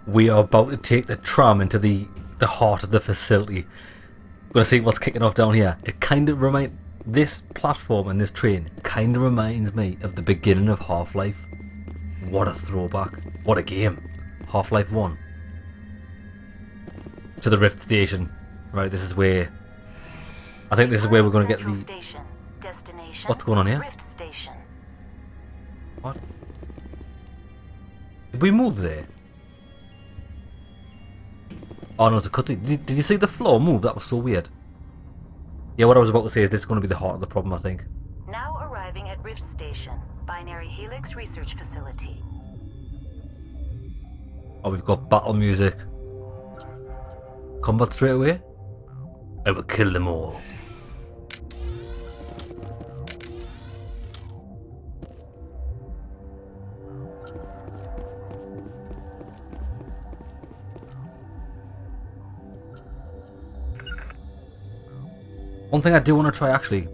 We are about to take the tram into the heart of the facility. We're gonna see what's kicking off down here. It kind of this platform and this train kind of reminds me of the beginning of Half-Life. What a throwback! What a game! Half-Life 1. To the Rift Station. Right, this is where. I think this is where we're gonna get the. Station. Destination. What's going on here? Rift Station. What? Did we move there? Oh no, it's a cutscene. Did you see the floor move? That was so weird. Yeah, what I was about to say is this is going to be the heart of the problem, I think. Now arriving at Rift Station, Binary Helix Research Facility. Oh, we've got battle music. Combat straight away? I will kill them all. One thing I do want to try actually,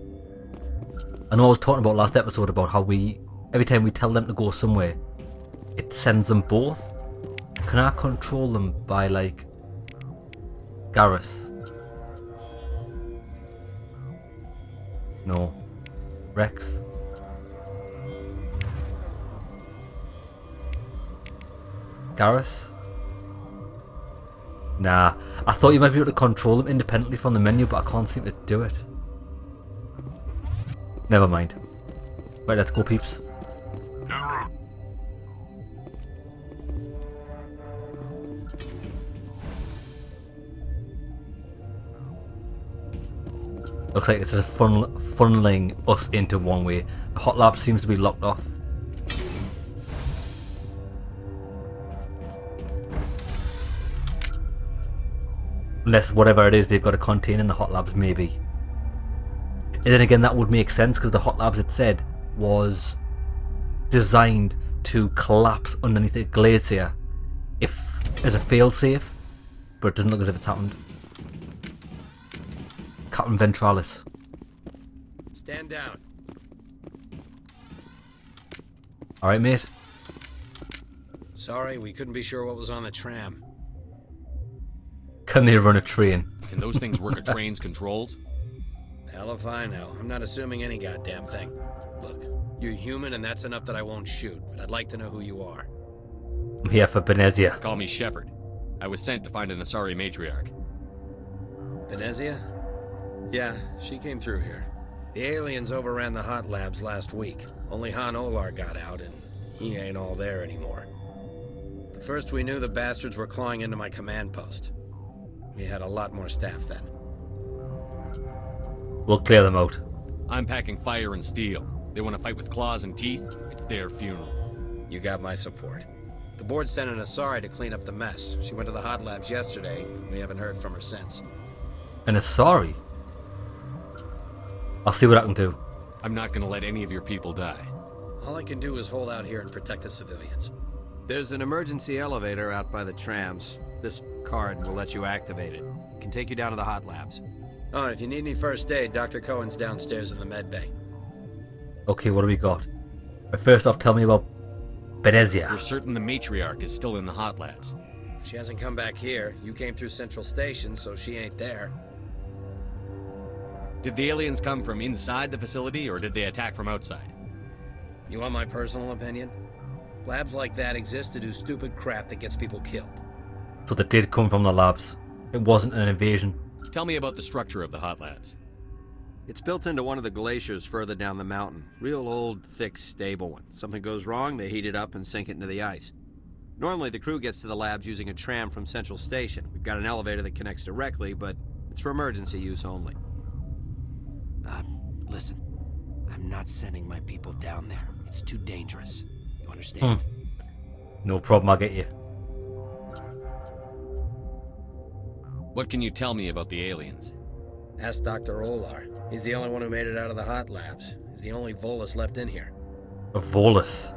I know I was talking about last episode about how every time we tell them to go somewhere, it sends them both. Can I control them by like Garrus? No. Rex? Garrus? Nah, I thought you might be able to control them independently from the menu, but I can't seem to do it. Never mind. Right, let's go, peeps. Looks like this is funneling us into one way. The hot lab seems to be locked off. Unless whatever it is they've got to contain in the hot labs, maybe. And then again, that would make sense because the hot labs, it said, was designed to collapse underneath a glacier as a failsafe, but it doesn't look as if it's happened. Captain Ventralis. Stand down. Alright, mate. Sorry, we couldn't be sure what was on the tram. Can they run a train? Can those things work a train's controls? Hell if I know. I'm not assuming any goddamn thing. Look, you're human and that's enough that I won't shoot, but I'd like to know who you are. I'm here for Benezia. Call me Shepard. I was sent to find an Asari matriarch. Benezia? Yeah, she came through here. The aliens overran the hot labs last week. Only Han Olar got out, and he ain't all there anymore. The first we knew, the bastards were clawing into my command post. We had a lot more staff then. We'll clear them out. I'm packing fire and steel. They want to fight with claws and teeth? It's their funeral. You got my support. The board sent an Asari to clean up the mess. She went to the hot labs yesterday. We haven't heard from her since. And Asari? I'll see what I can do. I'm not going to let any of your people die. All I can do is hold out here and protect the civilians. There's an emergency elevator out by the trams. This card will let you activate it. It can take you down to the hot labs. Oh, and if you need any first aid, Dr. Cohen's downstairs in the med bay. Okay, what do we got? But first off, tell me about Benezia. You're certain the matriarch is still in the hot labs? She hasn't come back here. You came through Central Station, so she ain't there. Did the aliens come from inside the facility, or did they attack from outside? You want my personal opinion? Labs like that exist to do stupid crap that gets people killed. So they did come from the labs. It wasn't an invasion. Tell me about the structure of the hot labs. It's built into one of the glaciers further down the mountain. Real old, thick, stable one. Something goes wrong, they heat it up and sink it into the ice. Normally, the crew gets to the labs using a tram from Central Station. We've got an elevator that connects directly, but it's for emergency use only. Listen. I'm not sending my people down there. It's too dangerous. You understand? No problem, I'll get you. What can you tell me about the aliens? Ask Dr. Olar. He's the only one who made it out of the hot labs. He's the only Volus left in here. A Volus?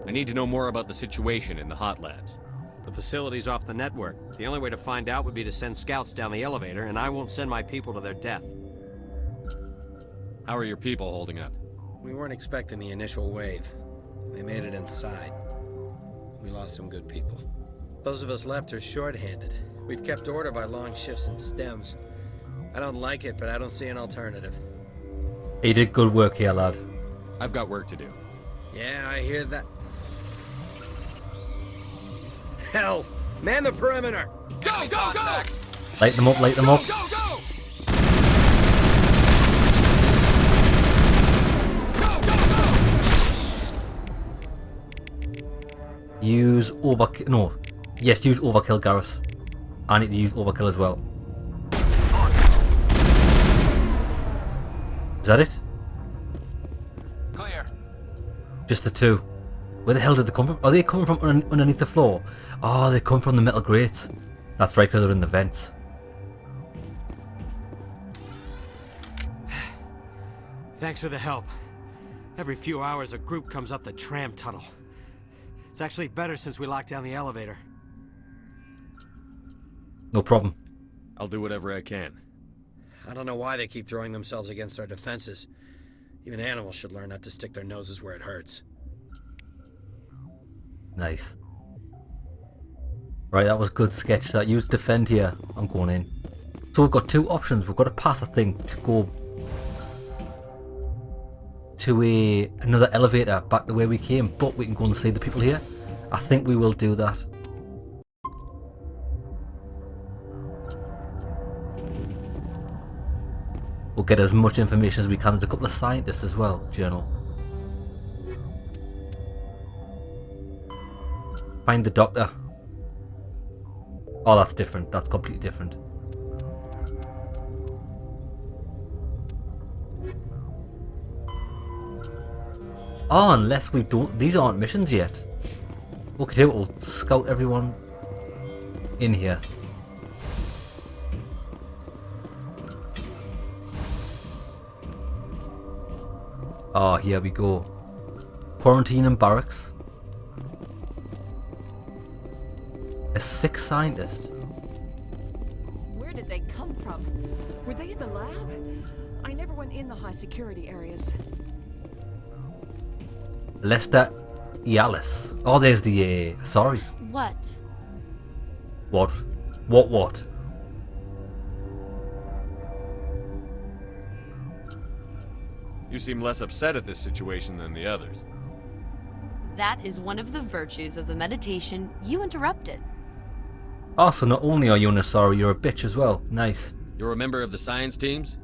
I need to know more about the situation in the hot labs. The facility's off the network. The only way to find out would be to send scouts down the elevator, and I won't send my people to their death. How are your people holding up? We weren't expecting the initial wave. They made it inside. We lost some good people. Those of us left are short-handed. We've kept order by long shifts and stems. I don't like it, but I don't see an alternative. You did good work here, lad. I've got work to do. Yeah, I hear that. Hell! Man the perimeter! Go, go, go! Light them up, light them up. Go, go! Use overkill. No. Yes, use overkill, Gareth. I need to use overkill as well. Is that it? Clear. Just the two. Where the hell did they come from? Are they coming from underneath the floor? Oh, they come from the metal grates. That's right, because they're in the vents. Thanks for the help. Every few hours a group comes up the tram tunnel. It's actually better since we locked down the elevator. No problem. I'll do whatever I can. I don't know why they keep throwing themselves against our defenses. Even animals should learn not to stick their noses where it hurts. Nice. Right, that was good sketch. That use defend here. I'm going in. So we've got two options. We've got to pass a thing to go to another elevator back to where we came, but we can go and see the people here. I think we will do that. We'll get as much information as we can. There's a couple of scientists as well. Journal. Find the doctor. Oh, that's different. That's completely different. Oh, unless we don't... These aren't missions yet. Okay, we'll scout everyone in here. Oh, here we go. Quarantine and barracks. A sick scientist. Where did they come from? Were they in the lab? I never went in the high security areas. Lester Yalis. Oh, there's the sorry. What? What? What? You seem less upset at this situation than the others. That is one of the virtues of the meditation you interrupted. Oh, so not only are you a sorry, you're a bitch as well. Nice. You're a member of the science teams?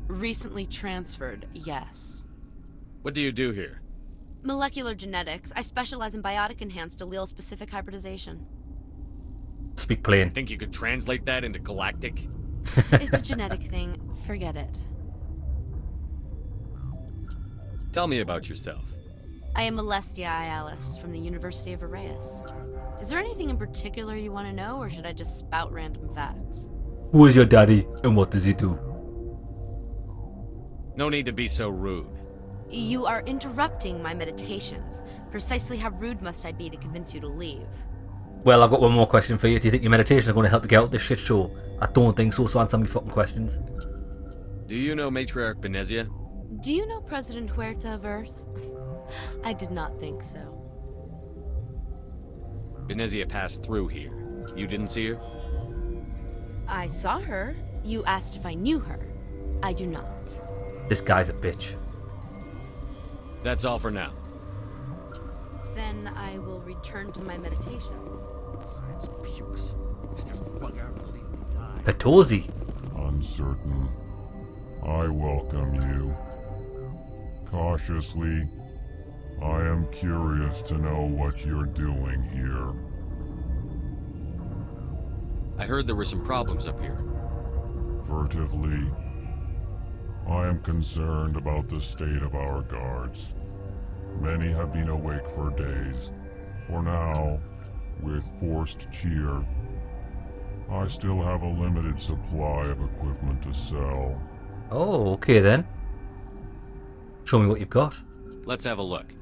Recently transferred, yes. What do you do here? Molecular genetics. I specialize in biotic-enhanced allele-specific hybridization. Speak plain. Think you could translate that into galactic? It's a genetic thing. Forget it. Tell me about yourself. I am Alestia Ialis from the University of Arraeus. Is there anything in particular you want to know, or should I just spout random facts? Who is your daddy and what does he do? No need to be so rude. You are interrupting my meditations. Precisely how rude must I be to convince you to leave? Well, I've got one more question for you. Do you think your meditation is going to help you get out of this shit show? I don't think so, so answer me fucking questions. Do you know Matriarch Benezia? Do you know President Huerta of Earth? I did not think so. Benezia passed through here. You didn't see her? I saw her. You asked if I knew her. I do not. This guy's a bitch. That's all for now. Then I will return to my meditations. Science pukes. She just bug out and leave to die. Petosi. Uncertain. I welcome you. Cautiously, I am curious to know what you're doing here. I heard there were some problems up here. Furtively, I am concerned about the state of our guards. Many have been awake for days. For now, with forced cheer, I still have a limited supply of equipment to sell. Oh, okay then. Show me what you've got. Let's have a look.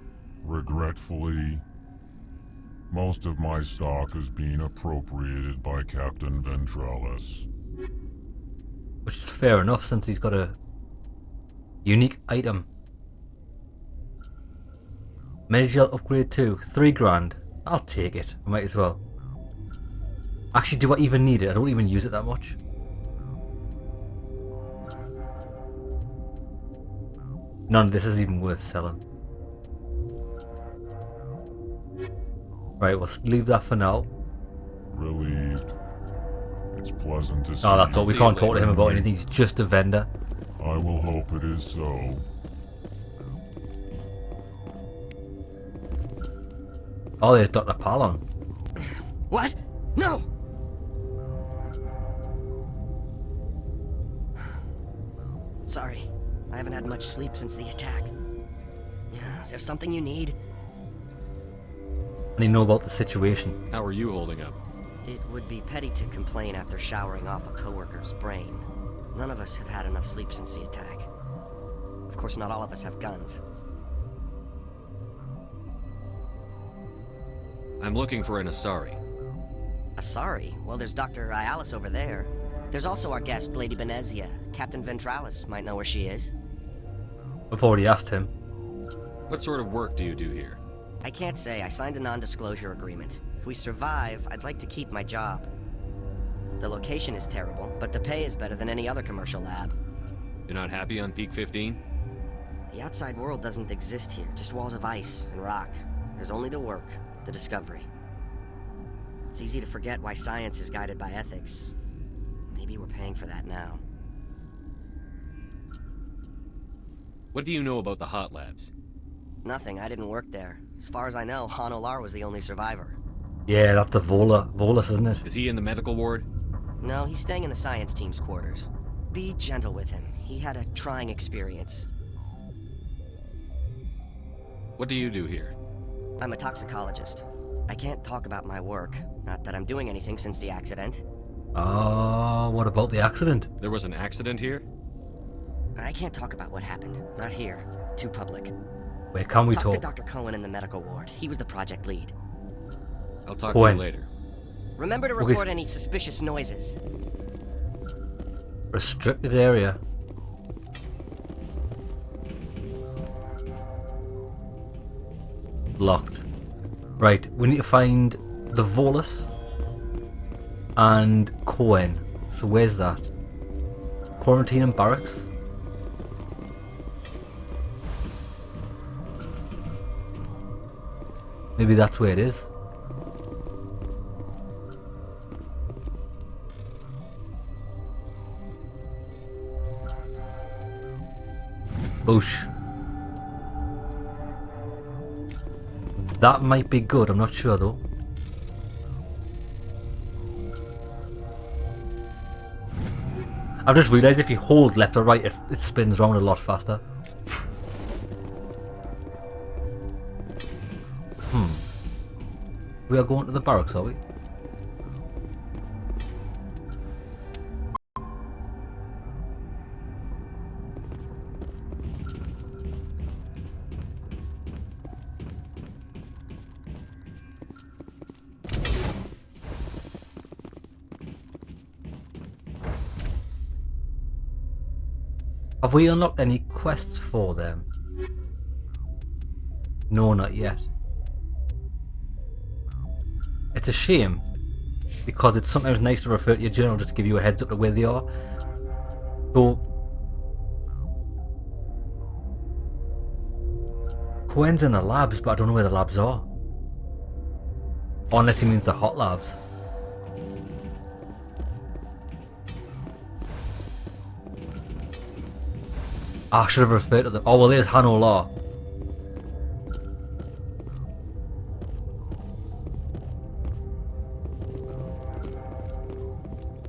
Regretfully, most of my stock is being appropriated by Captain Ventralis. Which is fair enough since he's got a unique item. Medigel upgrade 2, 3 grand. I'll take it. I might as well. Actually, do I even need it? I don't even use it that much. None of this is even worth selling. Right, we'll leave that for now. Relieved. It's pleasant to see. Oh, that's you all. We see can't you talk to him later. about anything. He's just a vendor. I will hope it is so. Oh, there's Dr. Palon. What? No! Sorry, I haven't had much sleep since the attack. Yeah, is there something you need? And you know about the situation. How are you holding up? It would be petty to complain after showering off a coworker's brain. None of us have had enough sleep since the attack. Of course, not all of us have guns. I'm looking for an Asari. Asari? Well, there's Dr. Ialis over there. There's also our guest, Lady Benezia. Captain Ventralis might know where she is. I've already asked him. What sort of work do you do here? I can't say. I signed a non-disclosure agreement. If we survive, I'd like to keep my job. The location is terrible, but the pay is better than any other commercial lab. You're not happy on Peak 15? The outside world doesn't exist here, just walls of ice and rock. There's only the work, the discovery. It's easy to forget why science is guided by ethics. Maybe we're paying for that now. What do you know about the hot labs? Nothing, I didn't work there. As far as I know, Han Olar was the only survivor. Yeah, that's the Volus, isn't it? Is he in the medical ward? No, he's staying in the science team's quarters. Be gentle with him. He had a trying experience. What do you do here? I'm a toxicologist. I can't talk about my work. Not that I'm doing anything since the accident. Oh, what about the accident? There was an accident here? I can't talk about what happened. Not here. Too public. Where can we Talk to talk? Dr. Cohen in the medical ward. He was the project lead. I'll talk Cohen. to you later. Remember to Okay, report any suspicious noises. Restricted area. Locked. Right, we need to find the Volus and Cohen. So where's that? Quarantine and barracks? Maybe that's where it is. Boosh. That might be good, I'm not sure though. I've just realised if you hold left or right, it spins around a lot faster. We are going to the barracks, are we? Have we unlocked any quests for them? No, not yet. It's a shame, because it's sometimes nice to refer to your journal just to give you a heads up to where they are. So, Cohen's in the labs, but I don't know where the labs are. Unless he means the hot labs. I should have referred to them. Oh well, there's Han Olar.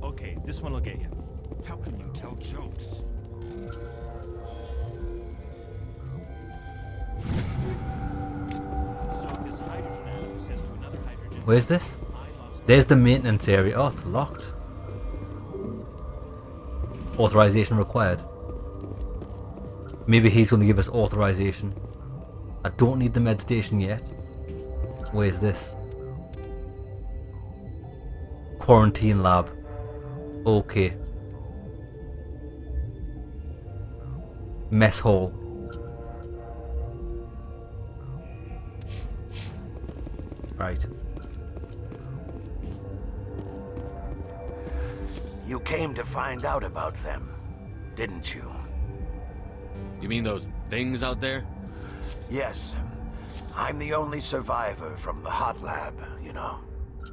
Okay, this one will get you. How can you tell jokes? So if this hydrogen atom says to another hydrogen, Where's this? There's the maintenance area. Oh, it's locked. Authorization required. Maybe he's going to give us authorization. I don't need the med station yet. Where's this? Quarantine lab. Okay. Mess hall. Right. You came to find out about them, didn't you? You mean those things out there? Yes. I'm the only survivor from the hot lab, you know.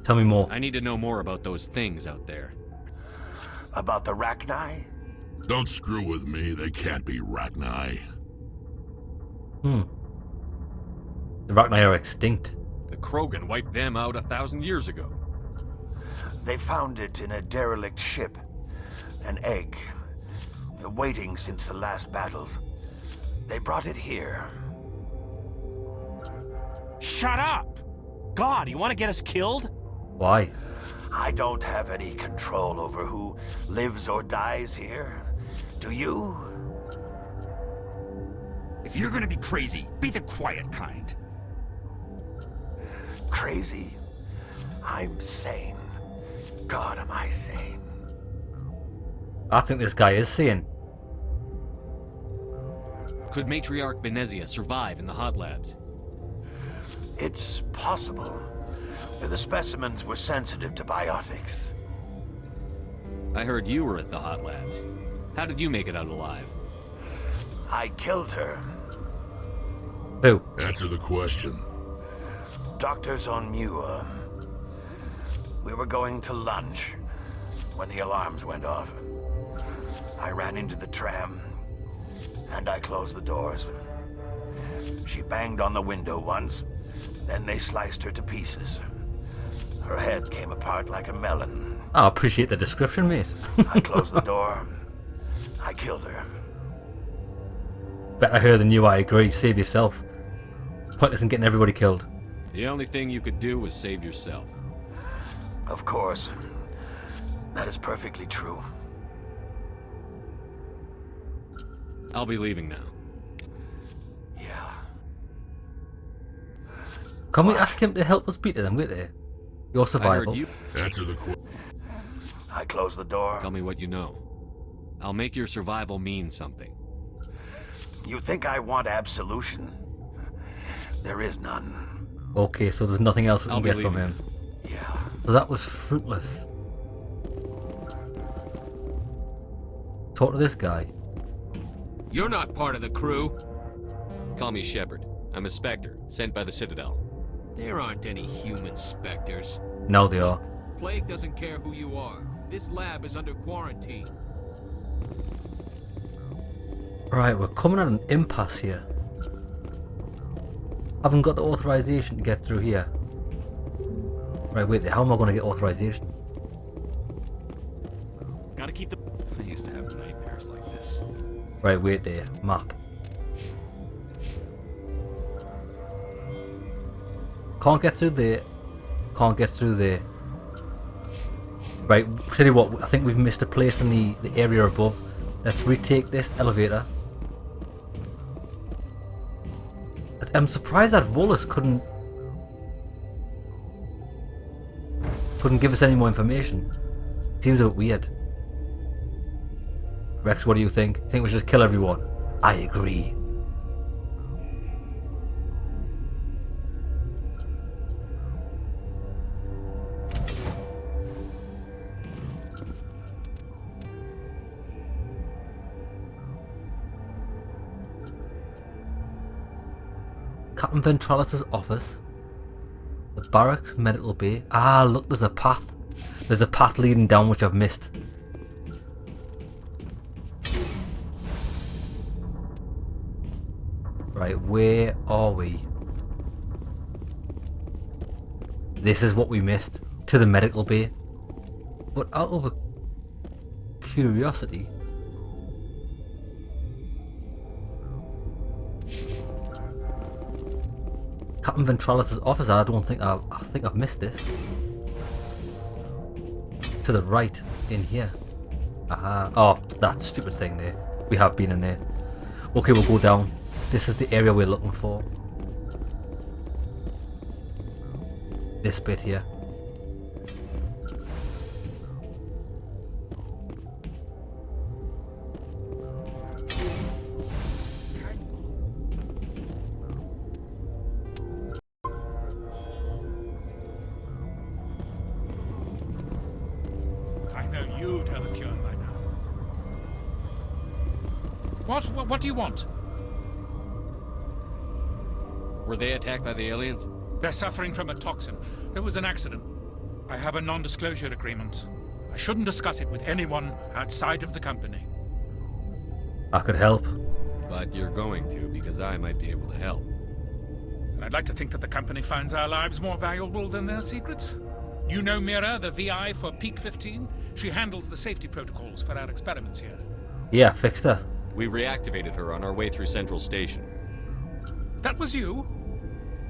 Tell me more. I need to know more about those things out there. About the Rachni? Don't screw with me, they can't be Rachni. The Rachni are extinct. The Krogan wiped them out 1,000 years ago. They found it in a derelict ship. An egg. Waiting since the last battles. They brought it here. Shut up! God, you want to get us killed? Why? I don't have any control over who lives or dies here. Do you? If you're gonna be crazy, be the quiet kind. Crazy? I'm sane. God, am I sane? I think this guy is sane. Could Matriarch Benezia survive in the hot labs? It's possible. The specimens were sensitive to biotics. I heard you were at the hot labs. How did you make it out alive? I killed her. Who? Answer the question. Doctors on Muir. We were going to lunch when the alarms went off. I ran into the tram, and I closed the doors. She banged on the window once, then they sliced her to pieces. Her head came apart like a melon. I appreciate the description, mate. I closed the door. I killed her. Better her than you, I agree. Save yourself. Pointless in getting everybody killed. The only thing you could do was save yourself. Of course. That is perfectly true. I'll be leaving now. Yeah. Can we ask him to help us beat them, wait there? Your I survival. heard you. Answer the question. I closed the door. Tell me what you know. I'll make your survival mean something. You think I want absolution? There is none. Okay, so there's nothing else we I'll can be get from leaving. him. Yeah. So that was fruitless. Talk to this guy. You're not part of the crew. Call me Shepard. I'm a Spectre, sent by the Citadel. There aren't any human specters. Now they are. Plague doesn't care who you are. This lab is under quarantine. Right, we're coming at an impasse here. Haven't got the authorization to get through here. Right, wait, how am I going to get authorization? Gotta keep the... I used to have nightmares like this. Right, wait there. Map. Can't get through there. Can't get through there. Right, tell you what, I think we've missed a place in the area above. Let's retake this elevator. I'm surprised that Volus couldn't give us any more information. Seems a bit weird. Rex, what do you think? Think we should just kill everyone? I agree. Captain Ventralis's office. The barracks, medical bay. Ah, look, there's a path. There's a path leading down which I've missed. Right, where are we? This is what we missed. To the medical bay. But out of a curiosity, Captain Ventralis's office, I think I've missed this. To the right, in here. Aha. Oh, that stupid thing there. We have been in there. Okay, we'll go down. This is the area we're looking for. This bit here. I know you'd have a cure by now. What do you want? Were they attacked by the aliens? They're suffering from a toxin. There was an accident. I have a non-disclosure agreement. I shouldn't discuss it with anyone outside of the company. I could help. But you're going to, because I might be able to help. And I'd like to think that the company finds our lives more valuable than their secrets. You know Mira, the VI for Peak 15? She handles the safety protocols for our experiments here. Yeah, fixed her. We reactivated her on our way through Central Station. That was you?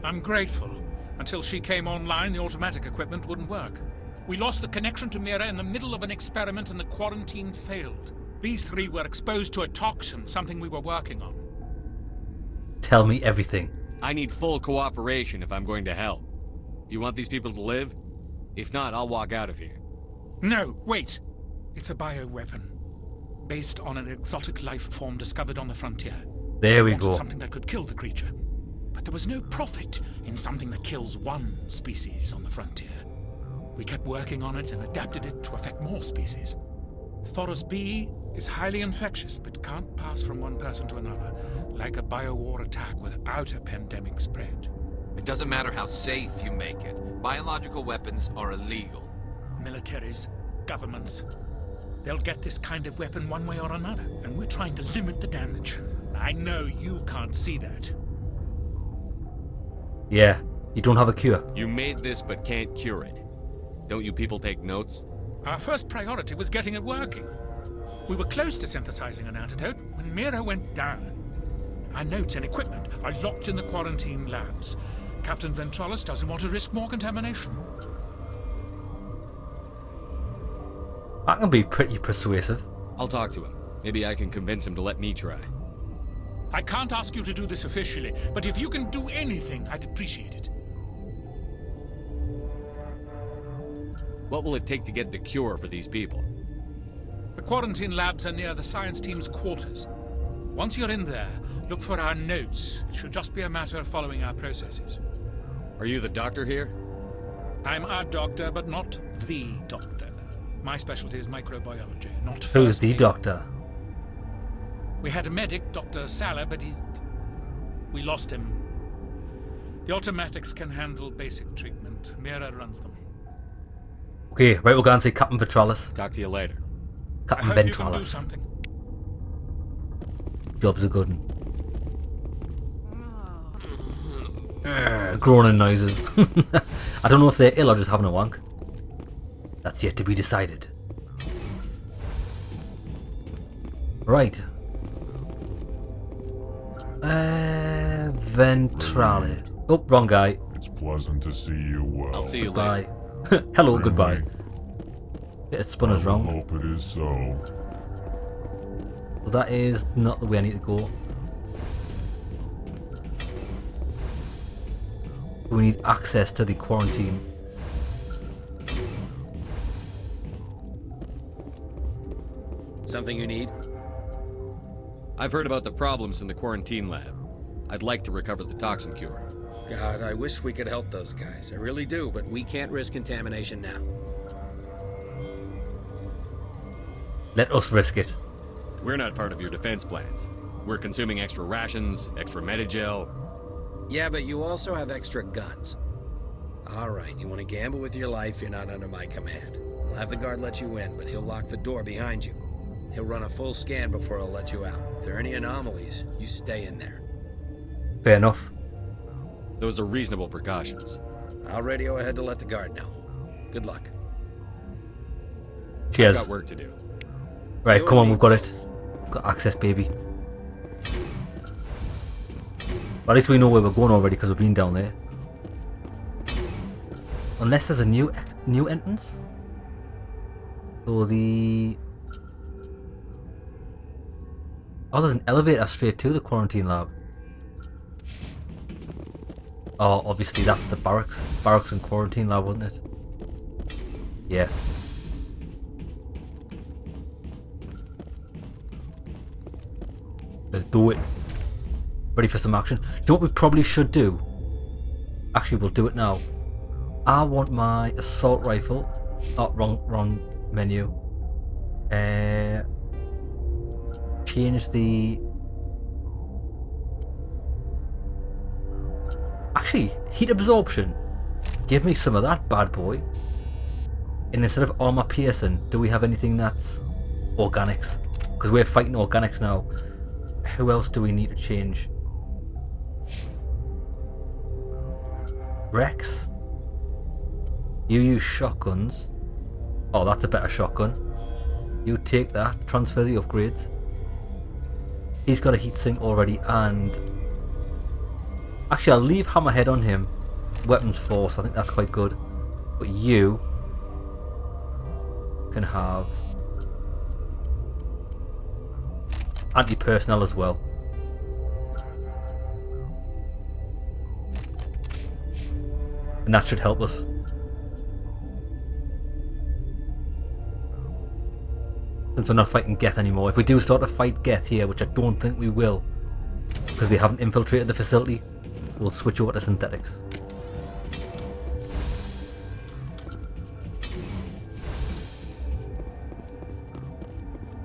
I'm grateful. Until she came online, the automatic equipment wouldn't work. We lost the connection to Mira in the middle of an experiment and the quarantine failed. These three were exposed to a toxin, something we were working on. Tell me everything. I need full cooperation if I'm going to help. Do you want these people to live? If not, I'll walk out of here. No, wait. It's a bioweapon. Based on an exotic life form discovered on the frontier. There we wanted go. Something that could kill the creature. But there was no profit in something that kills one species on the frontier. We kept working on it and adapted it to affect more species. Thoros B is highly infectious, but can't pass from one person to another, like a biowar attack without a pandemic spread. It doesn't matter how safe you make it. Biological weapons are illegal. Militaries, governments, they'll get this kind of weapon one way or another, and we're trying to limit the damage. I know you can't see that. Yeah, you don't have a cure. You made this but can't cure it. Don't you people take notes? Our first priority was getting it working. We were close to synthesizing an antidote when Mira went down. Our notes and equipment are locked in the quarantine labs. Captain Ventralis doesn't want to risk more contamination. That can be pretty persuasive. I'll talk to him. Maybe I can convince him to let me try. I can't ask you to do this officially, but if you can do anything, I'd appreciate it. What will it take to get the cure for these people? The quarantine labs are near the science team's quarters. Once you're in there, look for our notes. It should just be a matter of following our processes. Are you the doctor here? I'm a doctor, but not the doctor. My specialty is microbiology, not Who's first the aid. doctor? We had a medic, Dr. Salah, but we lost him. The automatics can handle basic treatment. Mira runs them. Okay, right, we'll go and see Captain Ventralis. Talk to you later. Captain I hope you can do Ventralis. something. Job's a good one. Groaning noises. I don't know if they're ill or just having a wank. That's yet to be decided. Right. Ventralis. Oh, wrong guy. It's pleasant to see you well. I'll see you Goodbye. later. Hello, goodbye. Yeah, it spun us I wrong. hope it is so. Well, that is not the way I need to go. We need access to the quarantine. Something you need? I've heard about the problems in the quarantine lab. I'd like to recover the toxin cure. God, I wish we could help those guys. I really do, but we can't risk contamination now. Let us risk it. We're not part of your defense plans. We're consuming extra rations, extra Medigel. Yeah, but you also have extra guns. All right, you want to gamble with your life, you're not under my command. I'll have the guard let you in, but he'll lock the door behind you. He'll run a full scan before he'll let you out. If there are any anomalies, you stay in there. Fair enough. Those are reasonable precautions. I'll radio ahead to let the guard know. Good luck. Cheers. I've got work to do. Right, You come and on, me we've got it. both. Got access, baby. At least we know where we're going already because we've been down there. Unless there's a new entrance. So the... Oh, there's an elevator straight to the quarantine lab. Oh, obviously that's the barracks. Barracks and quarantine lab, wasn't it? Yeah. Let's do it. Ready for some action. You know what we probably should do? Actually, we'll do it now. I want my assault rifle. Oh, wrong menu. Change the... Actually, heat absorption. Give me some of that bad boy. And instead of armor piercing, do we have anything that's organics? Because we're fighting organics now. Who else do we need to change? Rex? You use shotguns. Oh, that's a better shotgun. You take that, transfer the upgrades. He's got a heatsink already, and actually I'll leave Hammerhead on him. Weapons force, I think that's quite good. But you can have anti-personnel as well. And that should help us. Since we're not fighting Geth anymore. If we do start to fight Geth here, which I don't think we will, because they haven't infiltrated the facility, we'll switch over to synthetics.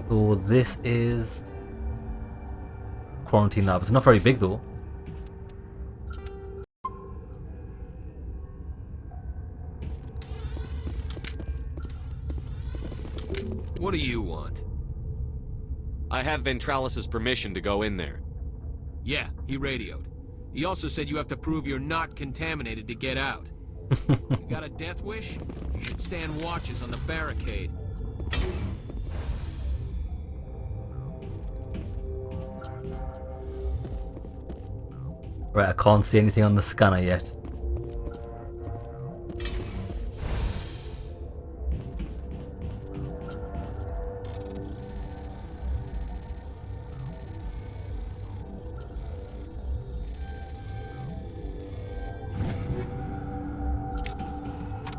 So this is quarantine lab. It's not very big though. What do you want? I have Ventralis's permission to go in there. Yeah, he radioed. He also said you have to prove you're not contaminated to get out. You got a death wish? You should stand watches on the barricade. Right, I can't see anything on the scanner yet.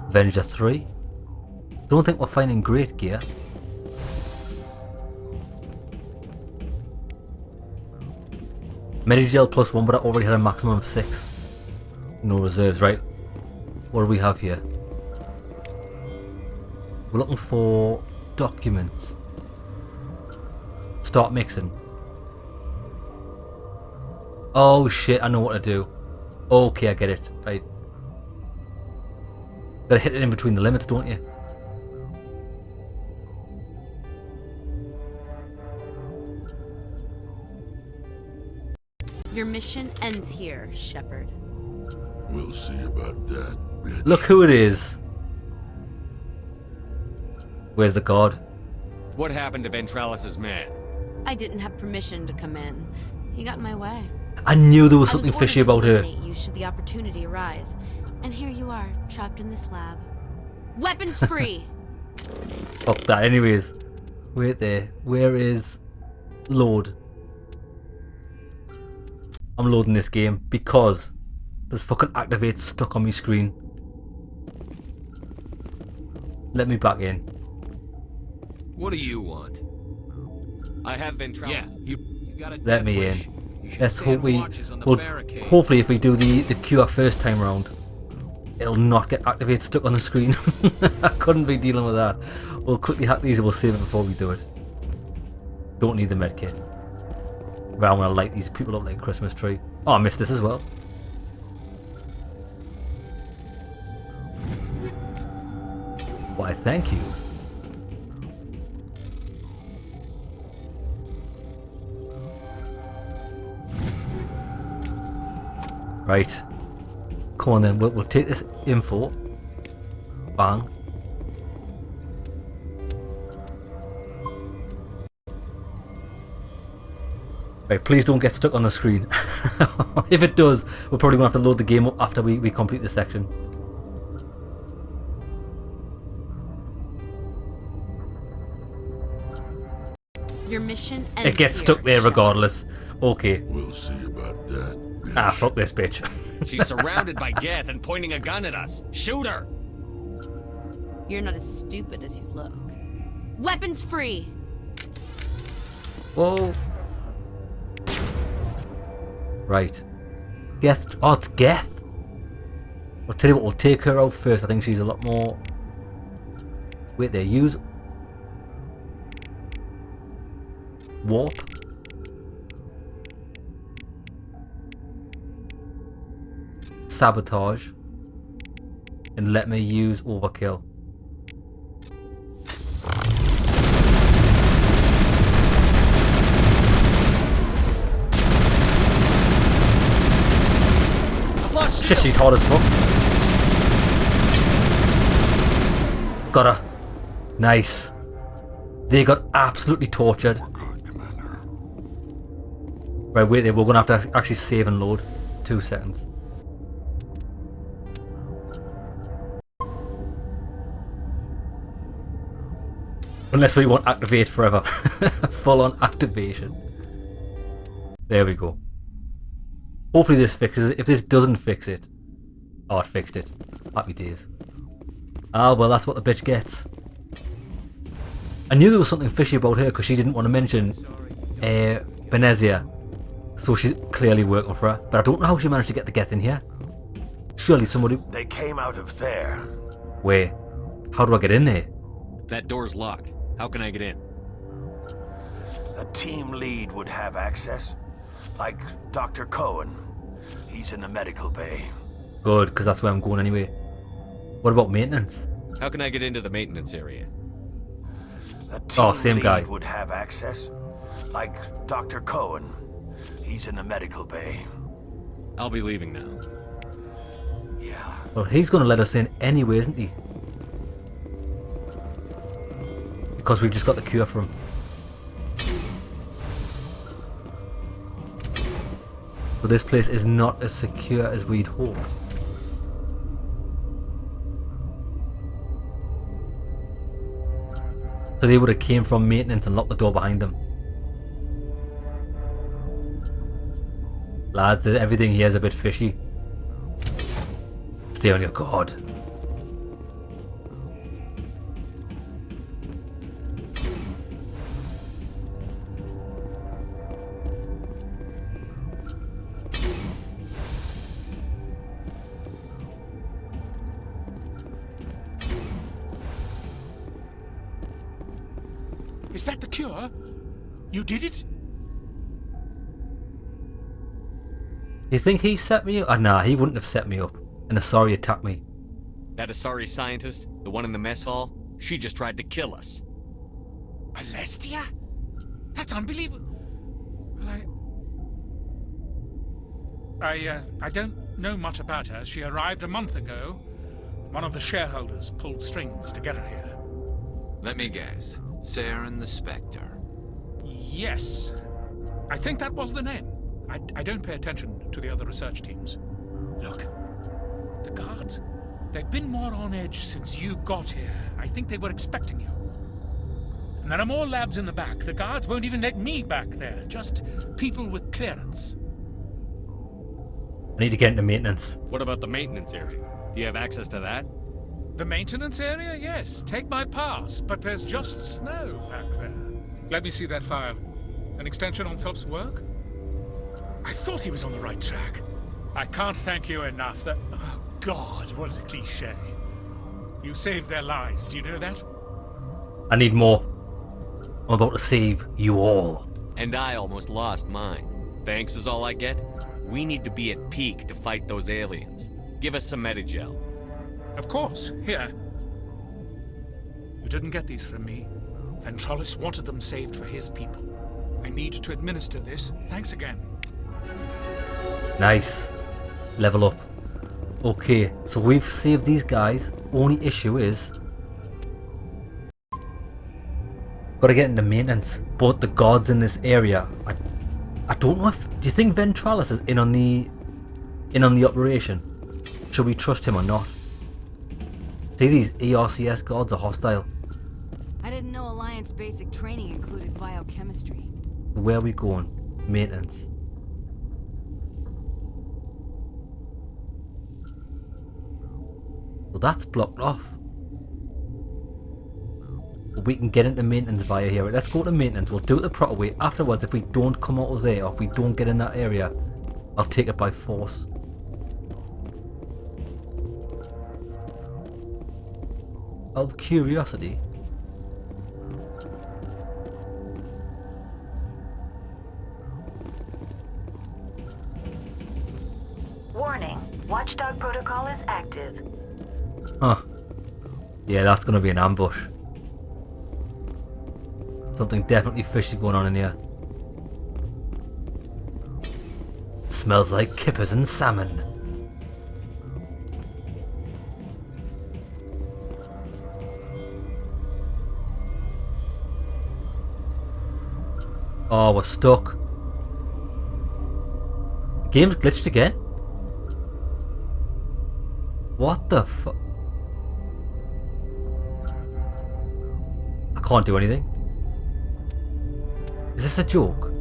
Avenger 3. Don't think we're finding great gear. Medigel +1, but I already had a maximum of 6. No reserves, right? What do we have here? We're looking for documents. Start mixing. Oh shit, I know what to do. Okay, I get it. Right. Gotta hit it in between the limits, don't you? Your mission ends here, Shepard. We'll see about that, bitch. Look who it is. Where's the guard? What happened to Ventralis's man? I didn't have permission to come in. He got in my way. I knew there was something fishy about her. You should the opportunity arise. And here you are, trapped in this lab. Weapons free! Fuck that. Anyways, wait there. Where is load? I'm loading this game because there's fucking activate stuck on my screen. Let me back in. What do you want? I have Ventralis. Yeah, you got a Let death me wish. in. You should Let's stand hope we. watches on the Well, barricade. hopefully, if we do the cure first time round, it'll not get activate stuck on the screen. I couldn't be dealing with that. We'll quickly hack these and we'll save it before we do it. Don't need the medkit. Right, I'm gonna light these people up like a Christmas tree. Oh, I missed this as well. Why, thank you. Right. Come on then, we'll take this info. Bang. Right, please don't get stuck on the screen. If it does, we're probably going to have to load the game up after we complete this section. Your mission ends It gets here, stuck there Shepard. regardless. Okay. We'll see about that, bitch. Ah, fuck this bitch. She's surrounded by Geth and pointing a gun at us. Shoot her! You're not as stupid as you look. Weapons free! Whoa. Right. Geth. Oh, it's Geth. I'll tell you what, we'll take her out first. I think she's a lot more... Wait there, use... warp. Sabotage. And let me use overkill. Shit, she's hard as fuck. Got her. Nice. They got absolutely tortured. We're good, Commander. Right, wait there. We're going to have to actually save and load. 2 seconds. Unless we want activate forever. Full on activation. There we go. Hopefully this fixes it. If this doesn't fix it... Oh, it fixed it. Happy days. Ah, well, that's what the bitch gets. I knew there was something fishy about her because she didn't want to mention Benezia. So she's clearly working for her. But I don't know how she managed to get the Geth in here. Surely somebody... They came out of there. Wait. How do I get in there? That door's locked. How can I get in? A team lead would have access. Like Dr. Cohen. He's in the medical bay. Good, because that's where I'm going anyway. What about maintenance? How can I get into the maintenance area? A team same lead guy. would have access. Like Dr. Cohen. He's in the medical bay. I'll be leaving now. Yeah. Well, he's going to let us in anyway, isn't he? Because we've just got the cure from him. So this place is not as secure as we'd hoped. So they would have came from maintenance and locked the door behind them. Lads, everything here is a bit fishy. Stay on your guard. Is that the cure? You did it? You think he set me up? Oh, nah, he wouldn't have set me up. And Asari attacked me. That Asari scientist, the one in the mess hall, she just tried to kill us. Alestia? That's unbelievable. Well, I don't know much about her. She arrived a month ago. One of the shareholders pulled strings to get her here. Let me guess. Saren the Spectre. Yes. I think that was the name. I don't pay attention to the other research teams. Look. The guards. They've been more on edge since you got here. I think they were expecting you. And there are more labs in the back. The guards won't even let me back there. Just people with clearance. I need to get into maintenance. What about the maintenance area? Do you have access to that? The maintenance area? Yes. Take my pass. But there's just snow back there. Let me see that file. An extension on Philip's work? I thought he was on the right track. I can't thank you enough that... Oh, God, what a cliché. You saved their lives, do you know that? I need more. I'm about to save you all. And I almost lost mine. Thanks is all I get? We need to be at peak to fight those aliens. Give us some Medigel. Of course, here. You didn't get these from me. Ventralis wanted them saved for his people. I need to administer this. Thanks again. Nice. Level up. Okay, so we've saved these guys. Only issue is... gotta get into maintenance. But the guards in this area... I don't know if... Do you think Ventralis is in on the operation? Should we trust him or not? See, these ERCS guards are hostile. I didn't know Alliance basic training included biochemistry. Where are we going? Maintenance. Well, that's blocked off. But we can get into maintenance via here. Let's go to maintenance. We'll do it the proper way. Afterwards, if we don't come out of there, or if we don't get in that area, I'll take it by force. Out of curiosity, Watchdog protocol is active. Huh. Yeah, that's gonna be an ambush. Something definitely fishy going on in here. Smells like kippers and salmon. Oh, we're stuck. Game's glitched again? What the fuck? I can't do anything. Is this a joke?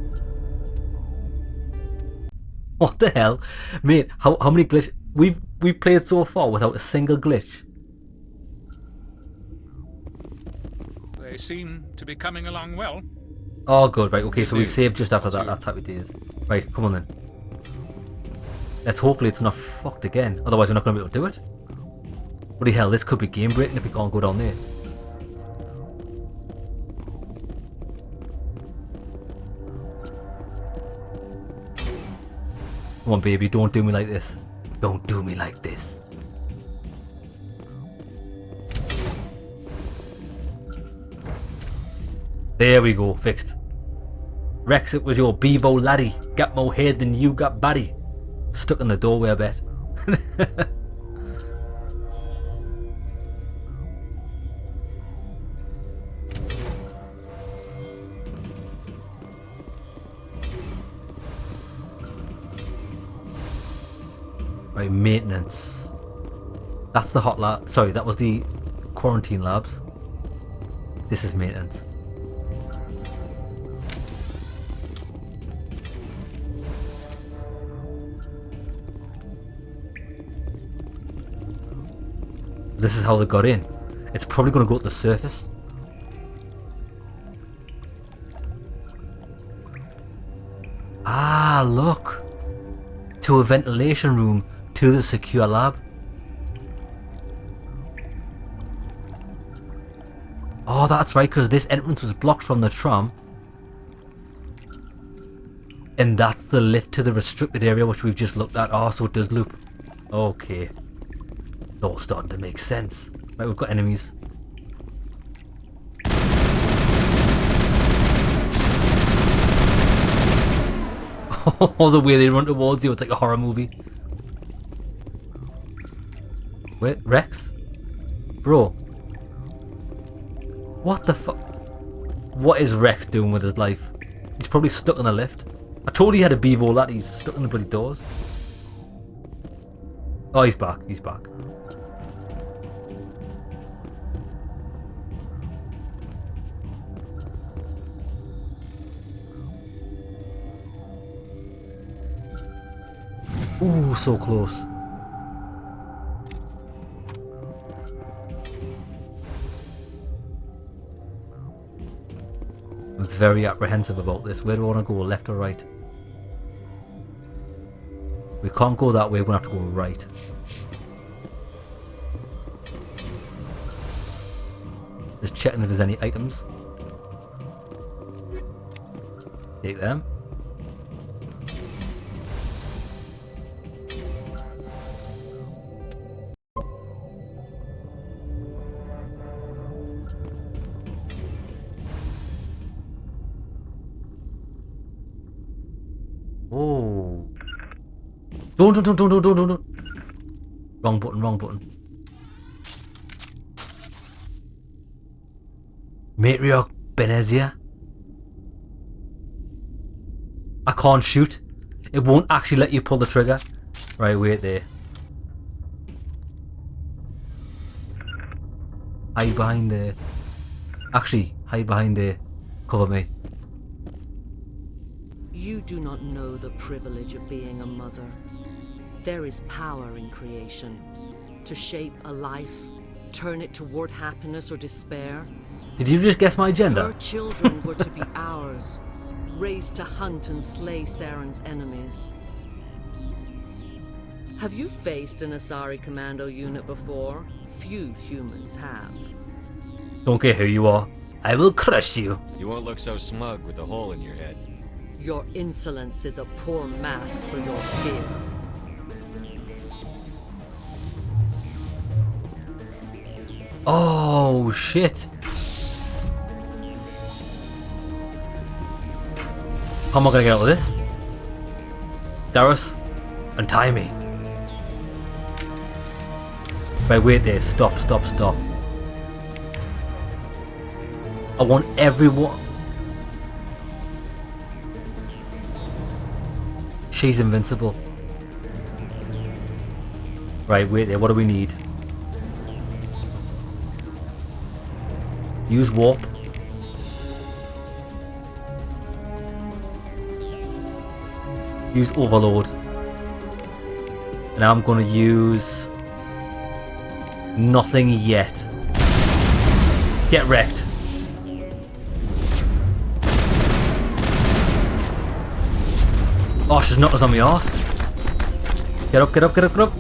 What the hell? Mate, how many glitch we've played so far without a single glitch? They seem to be coming along well. Oh good, right, okay, so we saved just after that, that's happy days. Right, come on then. Let's hopefully it's not fucked again, otherwise we're not going to be able to do it. What the hell, this could be game breaking if we can't go down there. Come on baby, don't do me like this. Don't do me like this. There we go, fixed. Rex, it was your Bevo laddie. Got more head than you got body. Stuck in the doorway, I bet. Right, maintenance. That's the hot lab. Sorry, that was the quarantine labs. This is maintenance. This is how they got in. It's probably going to go to the surface. Ah, look. To a ventilation room to the secure lab. Oh, that's right, because this entrance was blocked from the tram. And that's the lift to the restricted area which we've just looked at. Oh, so it does loop. Okay. It's all starting to make sense. Right, we've got enemies. Oh, the way they run towards you, it's like a horror movie. Wait, Rex? Bro. What the fuck? What is Rex doing with his life? He's probably stuck in a lift. I told you he had a Bevo lad, he's stuck in the bloody doors. Oh, he's back, he's back. Ooh, so close. I'm very apprehensive about this. Where do I want to go? Left or right? We can't go that way, we're going to have to go right. Just checking if there's any items. Take them. Oh. Don't. Wrong button. Matriarch Benezia. I can't shoot. It won't actually let you pull the trigger. Right, wait there. Hide behind there. Actually, hide behind there. Cover me. You do not know the privilege of being a mother. There is power in creation. To shape a life, turn it toward happiness or despair. Did you just guess my gender? Her children were to be ours, raised to hunt and slay Saren's enemies. Have you faced an Asari commando unit before? Few humans have. Don't care who you are. I will crush you. You won't look so smug with a hole in your head. Your insolence is a poor mask for your fear. Oh, shit. How am I gonna get out of this? Garrus, untie me. Right, wait there. Stop, stop, stop. I want everyone... She's invincible. Right, wait there. What do we need? Use warp. Use overload. And I'm going to use nothing yet. Get wrecked. Oh, she's knocked us on my arse. Get up, get up, get up, get up.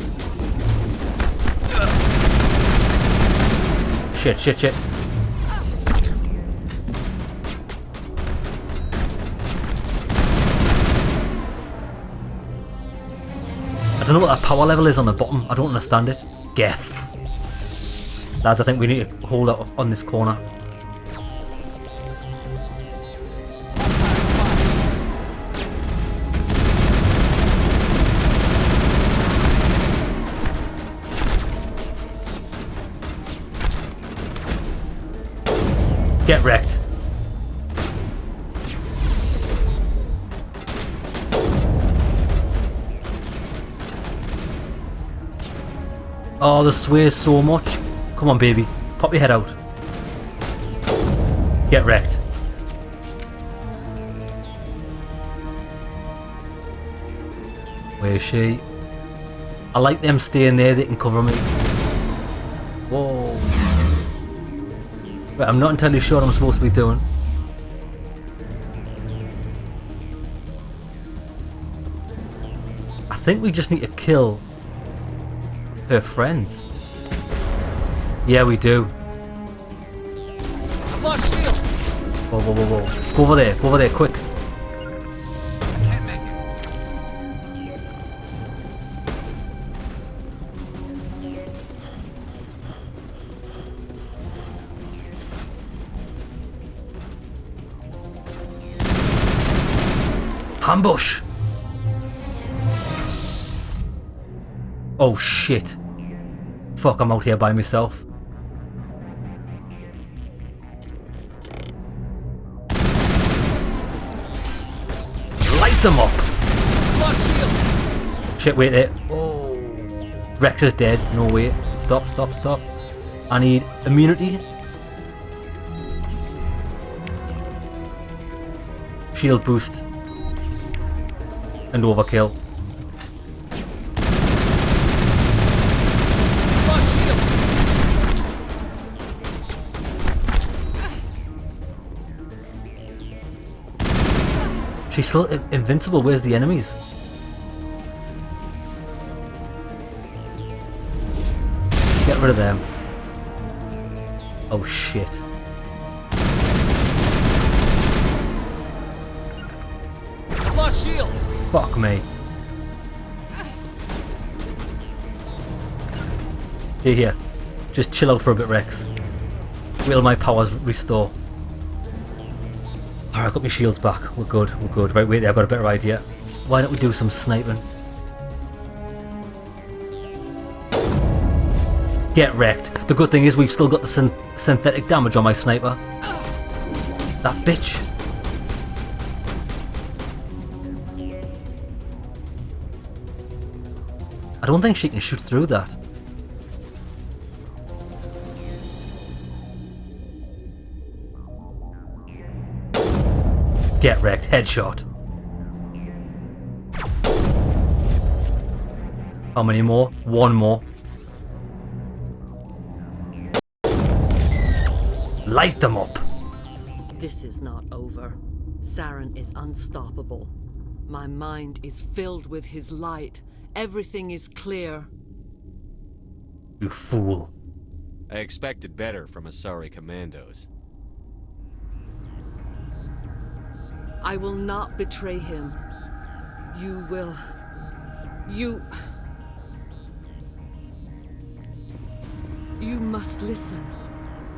Shit, shit, shit. I don't know what that power level is on the bottom. I don't understand it. Geth. Lads, I think we need to hold up on this corner. Get wrecked. Oh, this sways so much. Come on, baby. Pop your head out. Get wrecked. Where is she? I like them staying there. They can cover me. Whoa. Right, I'm not entirely sure what I'm supposed to be doing. I think we just need to kill her friends. Yeah, we do. I've lost shields. Whoa, whoa, whoa, whoa. Go over there, quick. I can't make it. Ambush! Oh shit. Fuck, I'm out here by myself. Light them up! Lost shields. Shit, wait there. Oh. Rex is dead. No, wait. Stop, stop, stop. I need immunity. Shield boost. And overkill. She's still invincible. Where's the enemies? Get rid of them. Oh shit. I've lost shields. Fuck me. Here. Just chill out for a bit, Rex. Wait till my powers restore. Alright, I've got my shields back. We're good, we're good. Right, wait there, I've got a better idea. Why don't we do some sniping? Get wrecked. The good thing is we've still got the synthetic damage on my sniper. That bitch. I don't think she can shoot through that. Get wrecked. Headshot. How many more? One more. Light them up. This is not over. Saren is unstoppable. My mind is filled with his light. Everything is clear. You fool. I expected better from Asari commandos. I will not betray him. You will... You... You must listen.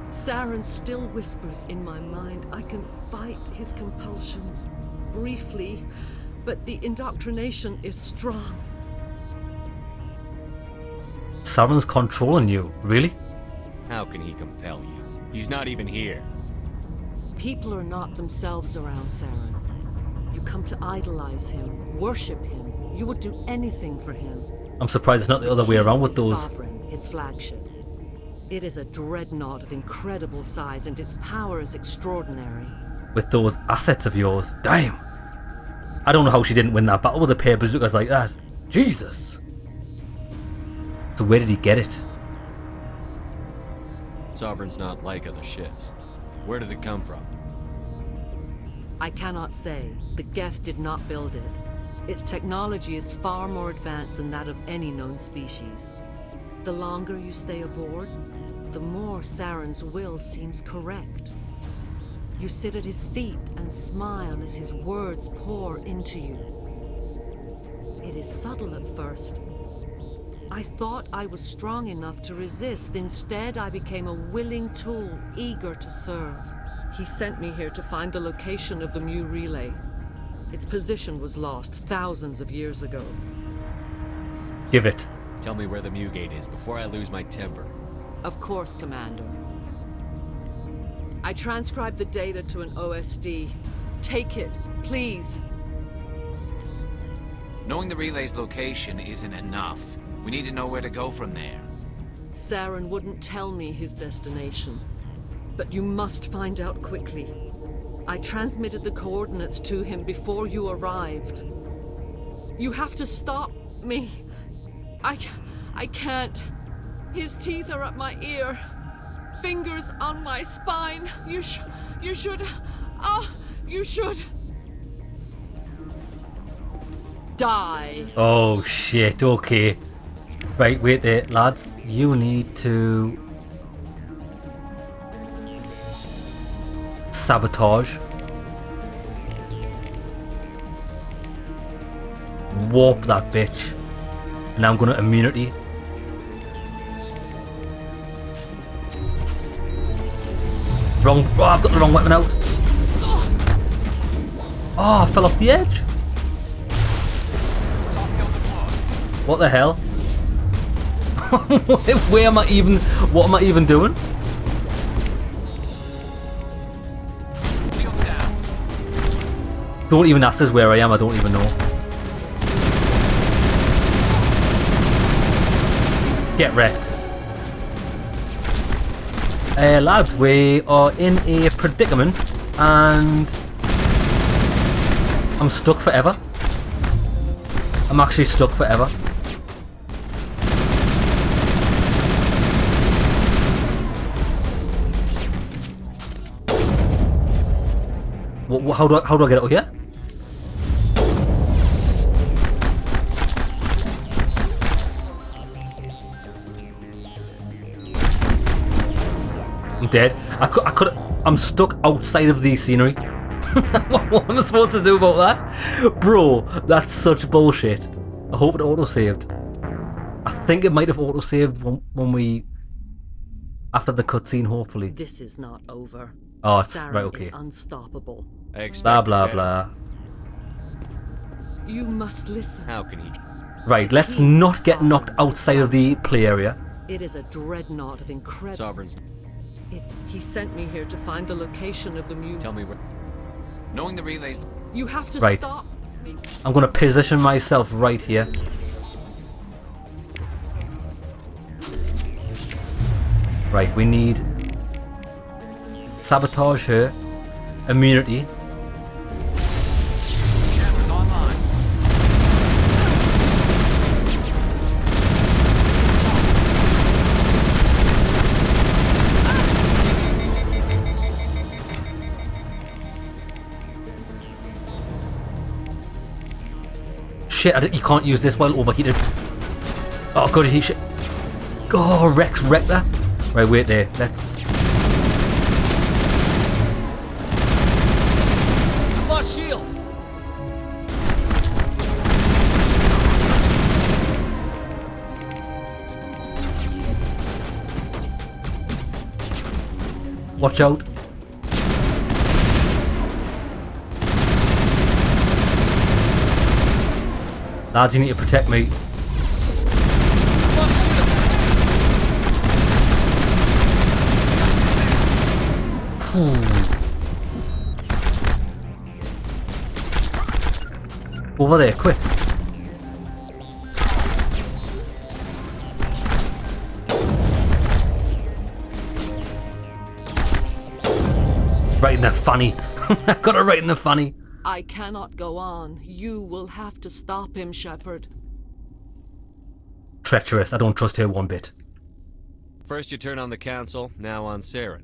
Saren still whispers in my mind. I can fight his compulsions, briefly, but the indoctrination is strong. Saren's controlling you, really? How can he compel you? He's not even here. People are not themselves around Saren. You come to idolize him, worship him. You would do anything for him. I'm surprised it's not the other way around with those. Sovereign, his flagship. It is a dreadnought of incredible size, and its power is extraordinary. With those assets of yours. Damn. I don't know how she didn't win that battle with a pair of bazookas like that. Jesus. So where did he get it? Sovereign's not like other ships. Where did it come from? I cannot say. The Geth did not build it. Its technology is far more advanced than that of any known species. The longer you stay aboard, the more Saren's will seems correct. You sit at his feet and smile as his words pour into you. It is subtle at first. I thought I was strong enough to resist. Instead, I became a willing tool, eager to serve. He sent me here to find the location of the Mu relay. Its position was lost thousands of years ago. Give it. Tell me where the Mu gate is before I lose my temper. Of course, Commander. I transcribed the data to an OSD. Take it, please. Knowing the relay's location isn't enough. We need to know where to go from there. Saren wouldn't tell me his destination. But you must find out quickly. I transmitted the coordinates to him before you arrived. You have to stop me. I can't. His teeth are at my ear. Fingers on my spine. You should. You should. Die. Oh shit, okay. Right, wait there, lads. You need to sabotage. Warp that bitch. And I'm gonna immunity. Wrong. Oh, I've got the wrong weapon out. Oh, I fell off the edge. What the hell? Where am I even? What am I even doing? Don't even ask us where I am. I don't even know. Get wrecked. Lads, we are in a predicament and I'm stuck forever. I'm actually stuck forever. How do I get out of here? I'm dead. I'm stuck outside of the scenery. What am I supposed to do about that? Bro, that's such bullshit. I hope it auto-saved. I think it might have auto-saved when we... after the cutscene, hopefully. This is not over. Oh, it's Saren right, okay. is unstoppable. Blah, blah, blah. You must listen. How can he? Right, let's not get knocked outside of the play area. It is a dreadnought of incredible... Sovereigns. He sent me here to find the location of the Mu... Tell me where... Knowing the relays... You have to Right. stop me. I'm gonna position myself right here. Right, we need... sabotage her. Immunity. Cameras online. Shit, you can't use this while overheated. Oh god, he shit. Oh, wreck that. Right, wait there. Let's... I've lost shields. Watch out. Lads, you need to protect me. Over there, quick. Right in the funny. I got it right in the funny. I cannot go on. You will have to stop him, Shepard. Treacherous. I don't trust her one bit. First you turn on the Council, now on Saren.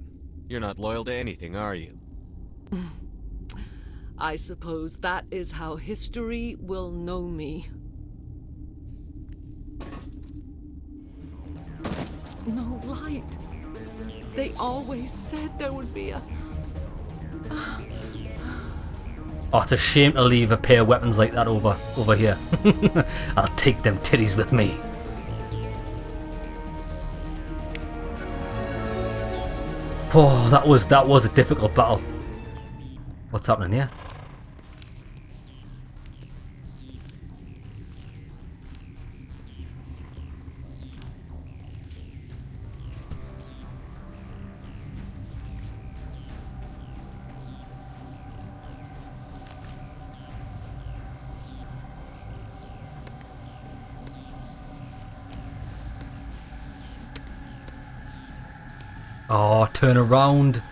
You're not loyal to anything, are you? I suppose that is how history will know me. No light. They always said there would be a... Oh, it's a shame to leave a pair of weapons like that over here. I'll take them titties with me. Oh, that was a difficult battle. What's happening here? Oh, turn around.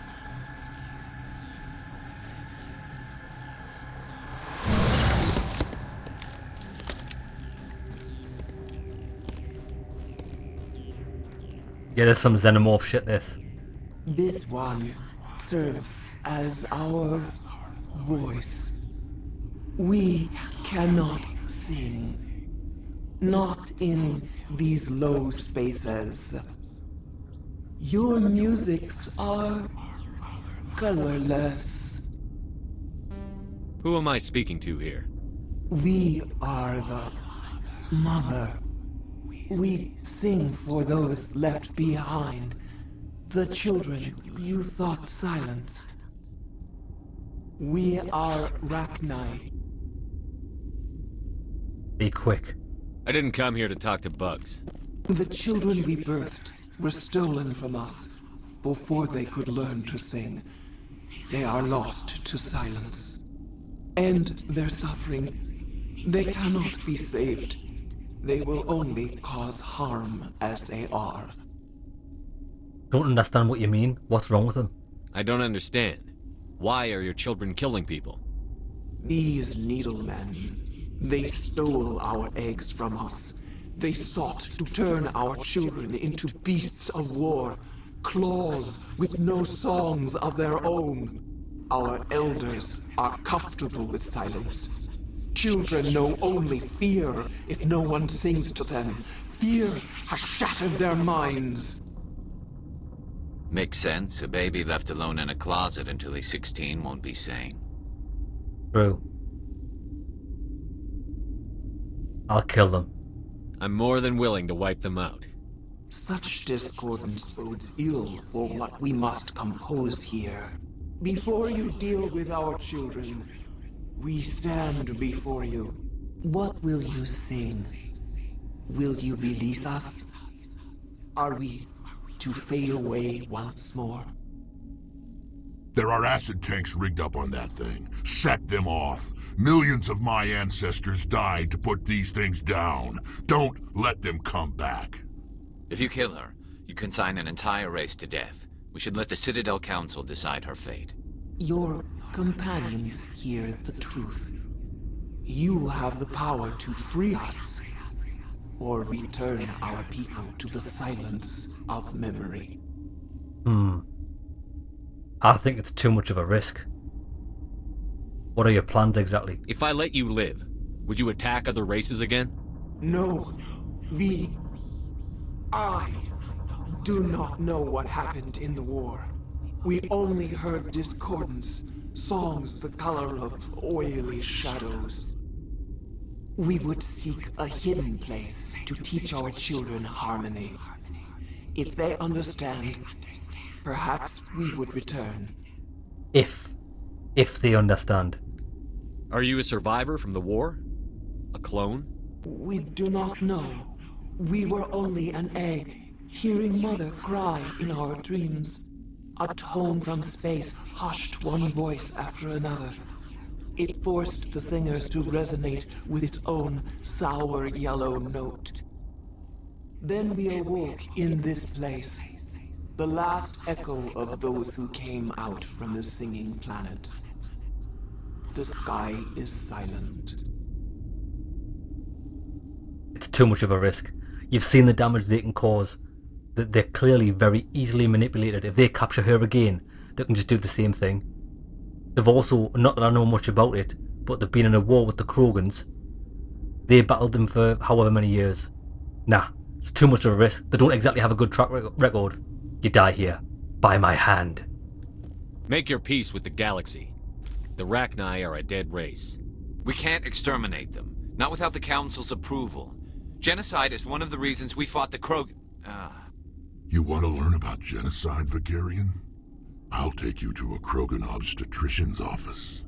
Yeah, there's some xenomorph shit, this. This one serves as our voice. We cannot sing. Not in these low spaces. Your musics are colorless. Who am I speaking to here? We are the mother. We sing for those left behind. The children you thought silenced. We are Rachni. Be quick. I didn't come here to talk to bugs. The children we birthed were stolen from us before they could learn to sing. They are lost to silence. And their suffering, they cannot be saved. They will only cause harm as they are. Don't understand what you mean. What's wrong with them? I don't understand. Why are your children killing people? These needlemen, they stole our eggs from us. They sought to turn our children into beasts of war, claws with no songs of their own. Our elders are comfortable with silence. Children know only fear if no one sings to them. Fear has shattered their minds. Makes sense. A baby left alone in a closet until he's 16 won't be sane. True. I'll kill them. I'm more than willing to wipe them out. Such discordance bodes ill for what we must compose here. Before you deal with our children, we stand before you. What will you sing? Will you release us? Are we to fade away once more? There are acid tanks rigged up on that thing. Set them off. Millions of my ancestors died to put these things down. Don't let them come back. If you kill her, you consign an entire race to death. We should let the Citadel Council decide her fate. Your companions hear the truth. You have the power to free us, or return our people to the silence of memory. I think it's too much of a risk. What are your plans exactly? If I let you live, would you attack other races again? No. I do not know what happened in the war. We only heard discordance, songs the color of oily shadows. We would seek a hidden place to teach our children harmony. If they understand, perhaps we would return. If they understand. Are you a survivor from the war? A clone? We do not know. We were only an egg, hearing Mother cry in our dreams. A tone from space hushed one voice after another. It forced the singers to resonate with its own sour yellow note. Then we awoke in this place, the last echo of those who came out from the singing planet. The sky is silent. It's too much of a risk. You've seen the damage they can cause. That they're clearly very easily manipulated. If they capture her again, they can just do the same thing. They've also, not that I know much about it, but they've been in a war with the Krogans. They battled them for however many years. Nah, it's too much of a risk. They don't exactly have a good track record. You die here, by my hand. Make your peace with the galaxy. The Rachni are a dead race. We can't exterminate them, not without the Council's approval. Genocide is one of the reasons we fought the Krog... You want to learn about genocide, Vicarian? I'll take you to a Krogan obstetrician's office.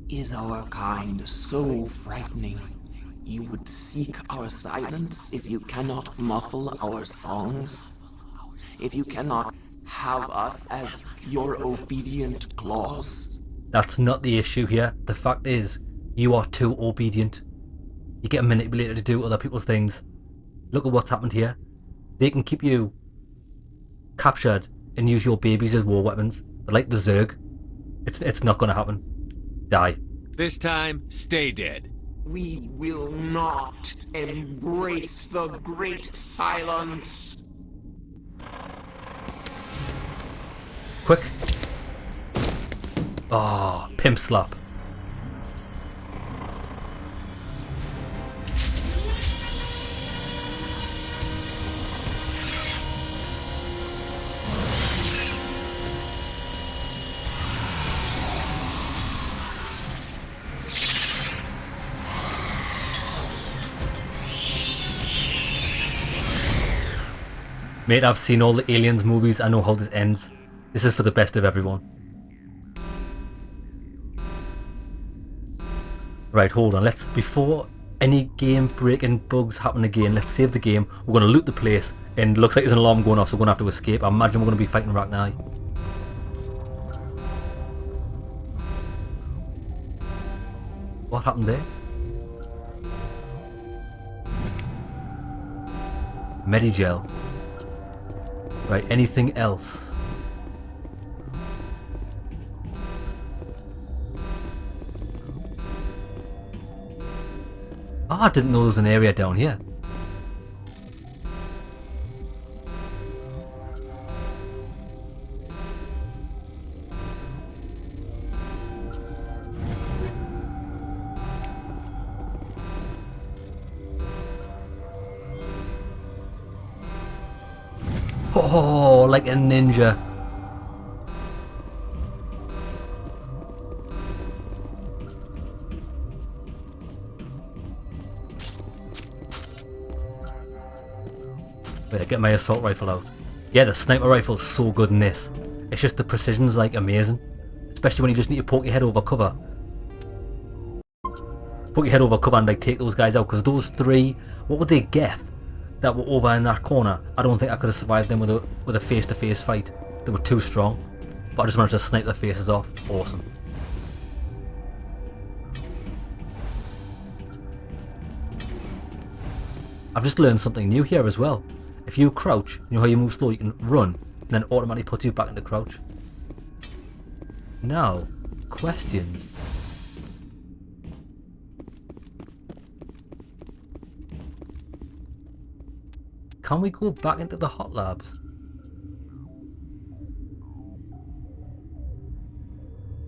Is our kind so frightening? You would seek our silence if you cannot muffle our songs? If you cannot have us as your obedient claws? That's not the issue here. The fact is, you are too obedient. You get manipulated to do other people's things. Look at what's happened here. They can keep you captured and use your babies as war weapons. Like the Zerg. It's not gonna happen. Die. This time, stay dead. We will not embrace the great silence. Quick. Oh, pimp slap. Mate, I've seen all the Aliens movies, I know how this ends. This is for the best of everyone. Right, hold on, before any game breaking bugs happen again, let's save the game. We're going to loot the place, and it looks like there's an alarm going off, so we're going to have to escape. I imagine we're going to be fighting Rachni. What happened there? Medigel. Right, anything else? Oh, I didn't know there was an area down here. Oh, like a ninja. Better get my assault rifle out. Yeah, the sniper rifle's so good in this. It's just the precision's like amazing. Especially when you just need to poke your head over cover. Poke your head over cover and like take those guys out. Because those three, what would they get that were over in that corner? I don't think I could have survived them with a face-to-face fight. They were too strong. But I just managed to snipe their faces off. Awesome. I've just learned something new here as well. If you crouch, you know how you move slow, you can run, and then automatically puts you back into crouch. Now, questions. Can we go back into the hot labs?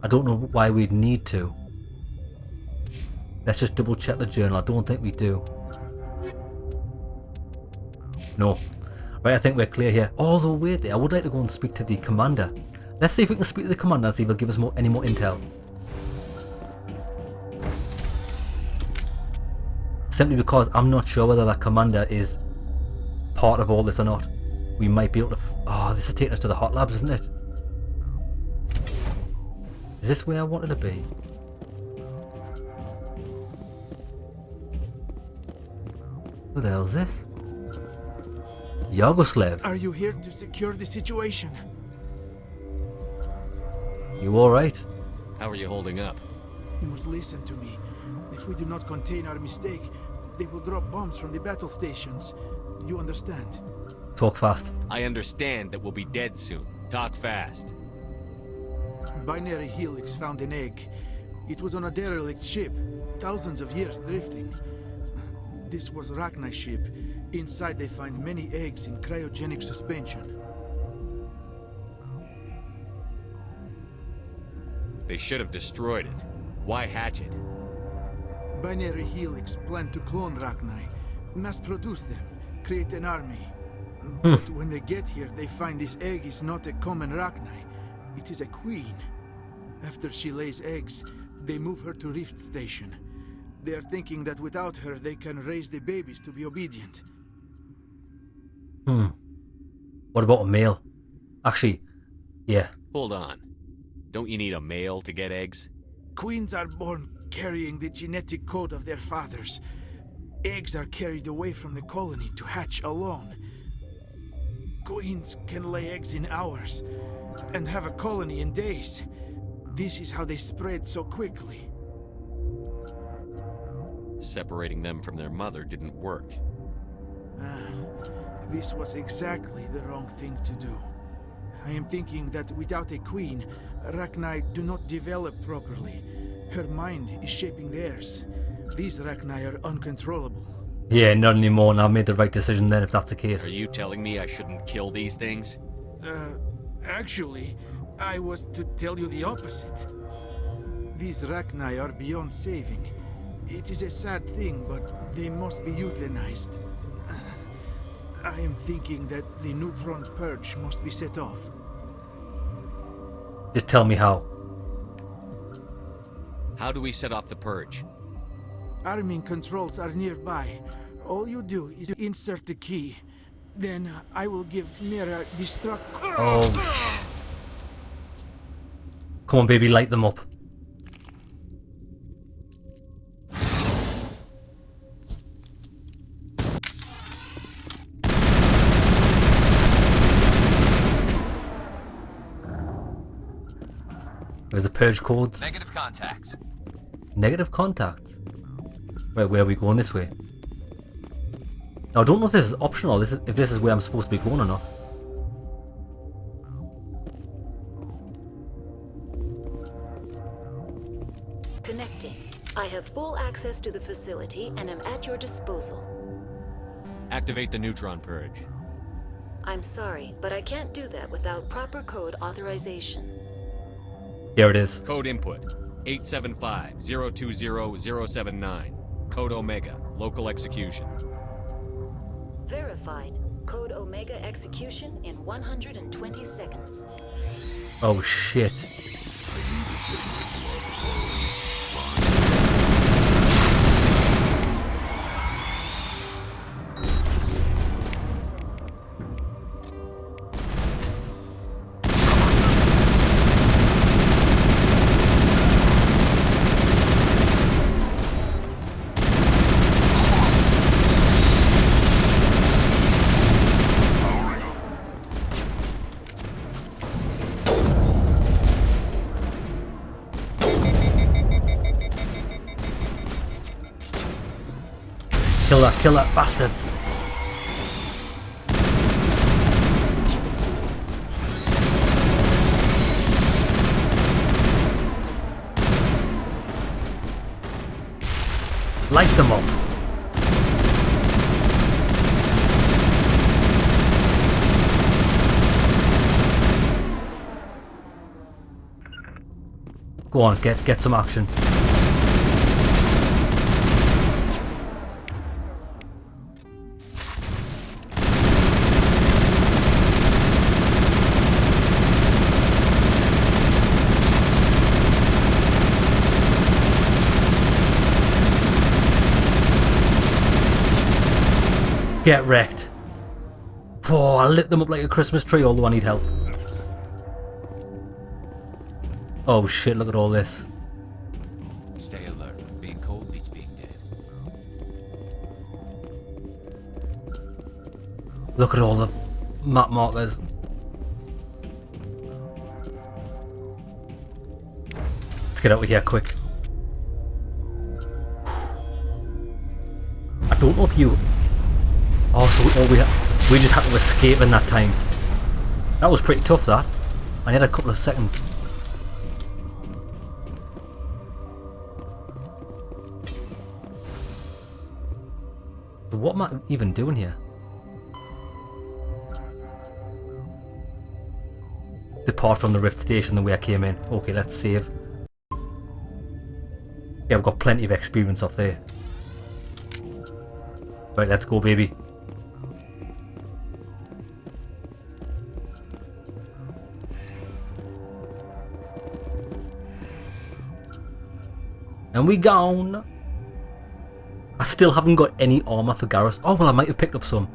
I don't know why we'd need to. Let's just double check the journal. I don't think we do. No. Right, I think we're clear here. Although, wait there, I would like to go and speak to the commander. Let's see if we can speak to the commander and see if he'll give us any more intel. Simply because I'm not sure whether that commander is part of all this or not. we might be able to... Oh, this is taking us to the hot labs, isn't it? Is this where I wanted to be? Who the hell is this? Yagoslav. Are you here to secure the situation? You alright? How are you holding up? You must listen to me. If we do not contain our mistake, they will drop bombs from the battle stations. You understand? Talk fast. I understand that we'll be dead soon. Talk fast. Binary Helix found an egg. It was on a derelict ship, thousands of years drifting. This was Rachni's ship. Inside they find many eggs in cryogenic suspension. They should have destroyed it. Why hatch it? Binary Helix planned to clone Rachni, mass produce them, create an army. But when they get here, they find this egg is not a common Rachni. It is a queen. After she lays eggs, they move her to Rift Station. They are thinking that without her, they can raise the babies to be obedient. What about a male? Actually, yeah. Hold on. Don't you need a male to get eggs? Queens are born carrying the genetic code of their fathers. Eggs are carried away from the colony to hatch alone. Queens can lay eggs in hours and have a colony in days. This is how they spread so quickly. Separating them from their mother didn't work. This was exactly the wrong thing to do. I am thinking that without a queen, Rachni do not develop properly. Her mind is shaping theirs. These Rachni are uncontrollable. Yeah, not anymore, and I've made the right decision then if that's the case. Are you telling me I shouldn't kill these things? Actually, I was to tell you the opposite. These Rachni are beyond saving. It is a sad thing, but they must be euthanized. I am thinking that the neutron purge must be set off. Just tell me how. How do we set off the purge? Arming controls are nearby. All you do is insert the key. Then I will give Mira destruct. Oh. Come on, baby, light them up. There's the purge codes. Negative contacts. Negative contacts? Wait, where are we going this way? Now, I don't know if this is optional, if this is where I'm supposed to be going or not. Connecting. I have full access to the facility and am at your disposal. Activate the neutron purge. I'm sorry, but I can't do that without proper code authorization. Here it is. Code input 875-020-079. Code Omega. Local execution. Verified. Code Omega execution in 120 seconds. Oh shit. Kill that bastards. Light them up. Go on, get some action. Get wrecked. Oh, I lit them up like a Christmas tree, although I need help. Oh shit, look at all this. Stay alert. Being cold beats being dead. Look at all the map markers. Let's get out of here quick. I don't know if you... Oh, so we just had to escape in that time. That was pretty tough, that. I had a couple of seconds. What am I even doing here? Depart from the Rift Station the way I came in. Okay, let's save. Yeah, I've got plenty of experience off there. Right, let's go, baby. And we gone. I still haven't got any armor for Garrus. Oh, well, I might have picked up some.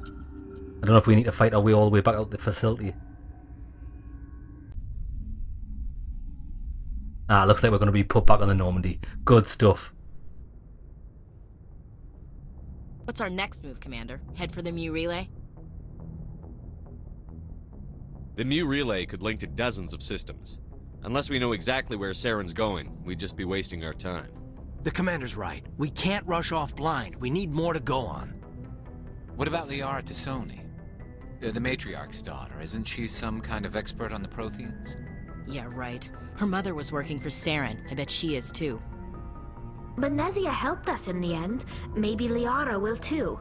I don't know if we need to fight our way all the way back out the facility. Ah, looks like we're going to be put back on the Normandy. Good stuff. What's our next move, Commander? Head for the Mu relay? The Mu relay could link to dozens of systems. Unless we know exactly where Saren's going, we'd just be wasting our time. The Commander's right. We can't rush off blind. We need more to go on. What about Liara Tassoni? The Matriarch's daughter. Isn't she some kind of expert on the Protheans? Yeah, right. Her mother was working for Saren. I bet she is too. Benezia helped us in the end. Maybe Liara will too.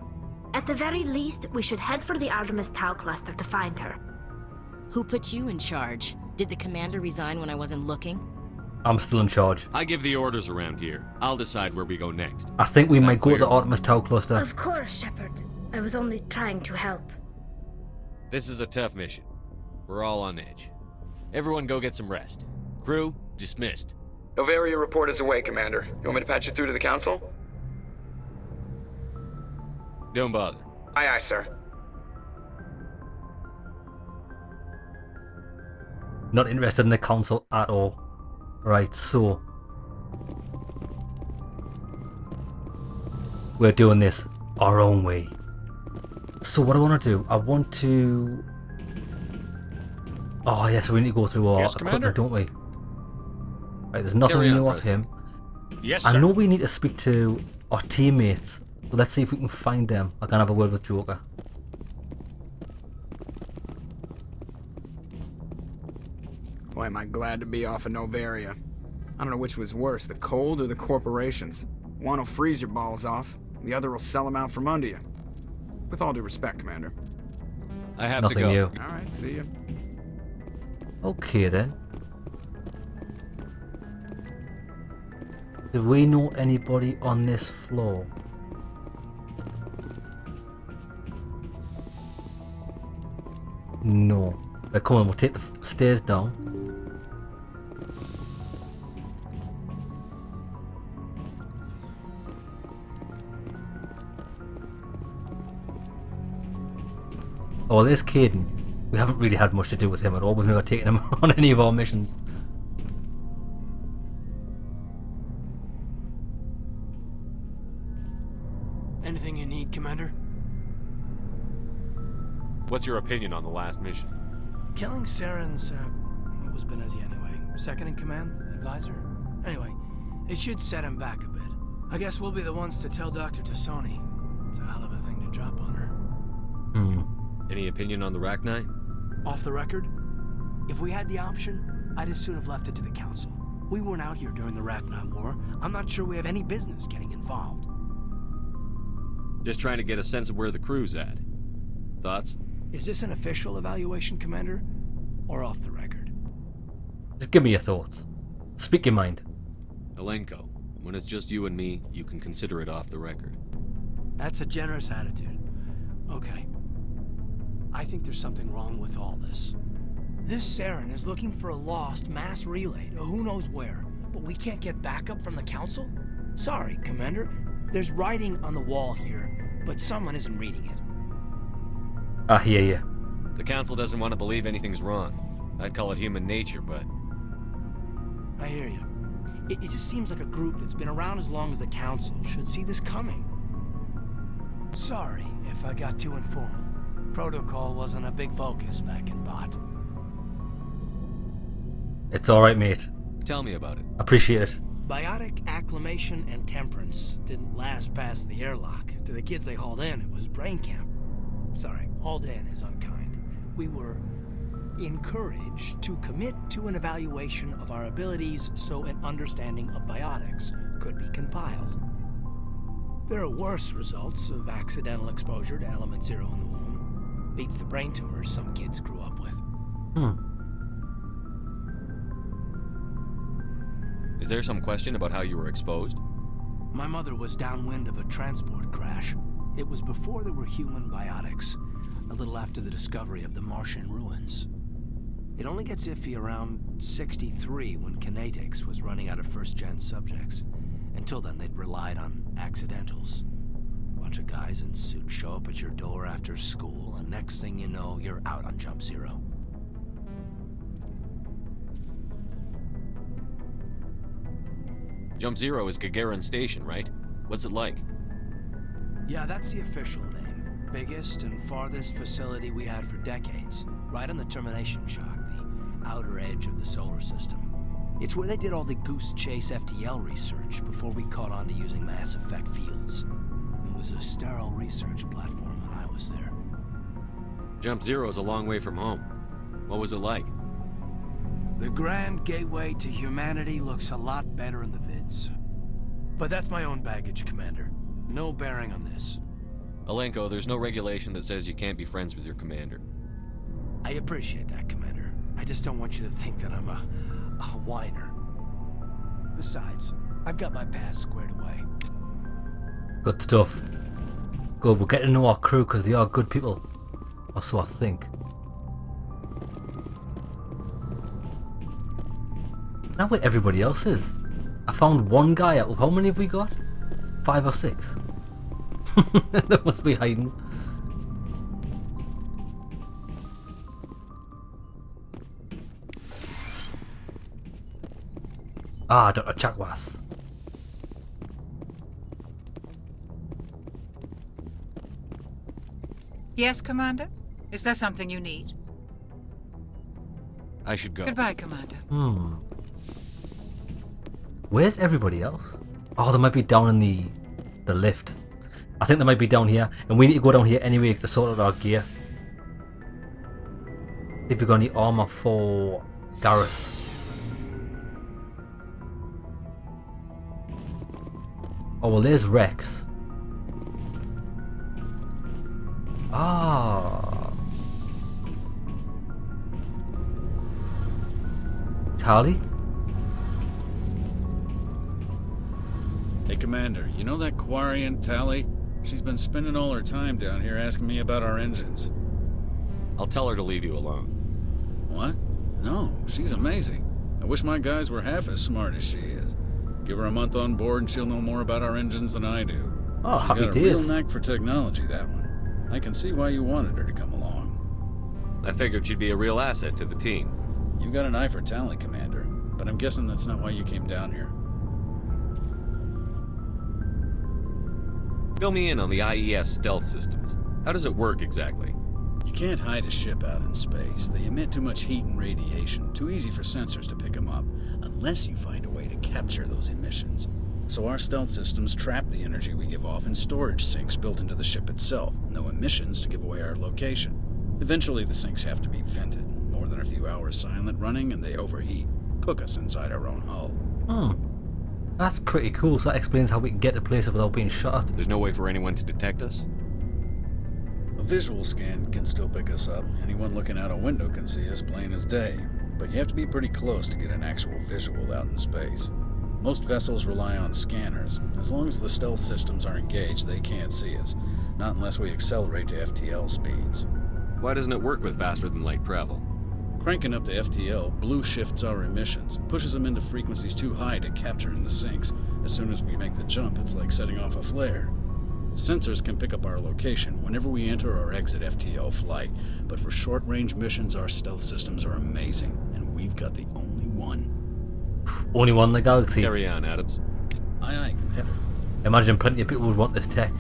At the very least, we should head for the Artemis Tau cluster to find her. Who put you in charge? Did the Commander resign when I wasn't looking? I'm still in charge. I give the orders around here. I'll decide where we go next. I think we might go to the Artemis Tau cluster. Of course, Shepard. I was only trying to help. This is a tough mission. We're all on edge. Everyone go get some rest. Crew, dismissed. Noveria report is away, Commander. You want me to patch you through to the Council? Don't bother. Aye, aye, sir. Not interested in the Council at all. Right, so... we're doing this our own way. So what I want to do, I want to... Oh yes, we need to go through our equipment, don't we? Right, there's nothing new off him. Yes, sir. I know we need to speak to our teammates. So let's see if we can find them. I can have a word with Joker. Boy, am I glad to be off of Noveria. I don't know which was worse, the cold or the corporations. One will freeze your balls off, the other will sell them out from under you. With all due respect, Commander. I have Nothing to go. new. Alright, see you. Okay then. Do we know anybody on this floor? No. Right, come on, we'll take the stairs down. Oh, there's Caden. We haven't really had much to do with him at all. We've never taken him on any of our missions. Anything you need, Commander? What's your opinion on the last mission? Killing Saren's, what was Benezia anyway? Second in command? Advisor? Anyway, it should set him back a bit. I guess we'll be the ones to tell Dr. Tassoni. It's a hell of a thing to drop on her. Any opinion on the Rachni? Off the record, if we had the option, I'd as soon have left it to the Council. We weren't out here during the Rachni War. I'm not sure we have any business getting involved. Just trying to get a sense of where the crew's at. Thoughts? Is this an official evaluation, Commander? Or off the record? Just give me your thoughts. Speak your mind. Alenko, when it's just you and me, you can consider it off the record. That's a generous attitude. Okay. I think there's something wrong with all this. This Saren is looking for a lost mass relay to who knows where, but we can't get backup from the Council? Sorry, Commander. There's writing on the wall here, but someone isn't reading it. I hear you. The Council doesn't want to believe anything's wrong. I'd call it human nature, but... I hear you. It just seems like a group that's been around as long as the Council should see this coming. Sorry if I got too informal. Protocol wasn't a big focus back in Bot. It's alright, mate. Tell me about it. Appreciate it. Biotic acclimation and temperance didn't last past the airlock. To the kids they hauled in, it was brain camp. Sorry, hauled in is unkind. We were encouraged to commit to an evaluation of our abilities so an understanding of biotics could be compiled. There are worse results of accidental exposure to element 0 in the womb. Beats the brain tumors some kids grew up with. Is there some question about how you were exposed? My mother was downwind of a transport crash. It was before there were human biotics, a little after the discovery of the Martian ruins. It only gets iffy around 63 when Kinetics was running out of first-gen subjects. Until then, they'd relied on accidentals. A bunch of guys in suits show up at your door after school, and next thing you know, you're out on Jump Zero. Jump Zero is Gagarin Station, right? What's it like? Yeah, that's the official name. Biggest and farthest facility we had for decades. Right on the termination shock, the outer edge of the solar system. It's where they did all the Goose Chase FTL research before we caught on to using mass effect fields. It was a sterile research platform when I was there. Jump Zero is a long way from home. What was it like? The grand gateway to humanity looks a lot better in the vids. But that's my own baggage, Commander. No bearing on this. Alenko, there's no regulation that says you can't be friends with your commander. I appreciate that, Commander. I just don't want you to think that I'm a whiner. Besides, I've got my past squared away. Good stuff. Good, we'll get to know our crew because they are good people. Or so I think. Now where everybody else is. I found one guy out of how many have we got? 5 or 6. They must be hiding. Ah, Dr. Chakwas. Yes, Commander? Is there something you need? I should go. Goodbye, Commander. Where's everybody else? Oh, they might be down in the lift. I think they might be down here, and we need to go down here anyway to sort out our gear. See if we've got any armor for Garrus. Oh well, there's Rex. Ah. Tali? Hey, Commander, you know that Quarian, Tali? She's been spending all her time down here asking me about our engines. I'll tell her to leave you alone. What? No, she's amazing. I wish my guys were half as smart as she is. Give her a month on board and she'll know more about our engines than I do. Oh, She's happy got a days. real knack for technology, that one. I can see why you wanted her to come along. I figured she'd be a real asset to the team. You got an eye for talent, Commander, but I'm guessing that's not why you came down here. Fill me in on the IES stealth systems. How does it work exactly? You can't hide a ship out in space. They emit too much heat and radiation, too easy for sensors to pick them up, unless you find a way to capture those emissions. So our stealth systems trap the energy we give off in storage sinks built into the ship itself. No emissions to give away our location. Eventually the sinks have to be vented. More than a few hours silent running and they overheat. Cook us inside our own hull. That's pretty cool, so that explains how we can get to places without being shot at. There's no way for anyone to detect us? A visual scan can still pick us up. Anyone looking out a window can see us plain as day. But you have to be pretty close to get an actual visual out in space. Most vessels rely on scanners. As long as the stealth systems are engaged, they can't see us. Not unless we accelerate to FTL speeds. Why doesn't it work with faster than light travel? Cranking up the FTL, Blue shifts our emissions, pushes them into frequencies too high to capture in the sinks. As soon as we make the jump, it's like setting off a flare. Sensors can pick up our location whenever we enter or exit FTL flight, but for short-range missions, our stealth systems are amazing, and we've got the only one. Only one in the galaxy. Carry on, Adams. Aye, aye, Commander. Imagine plenty of people would want this tech.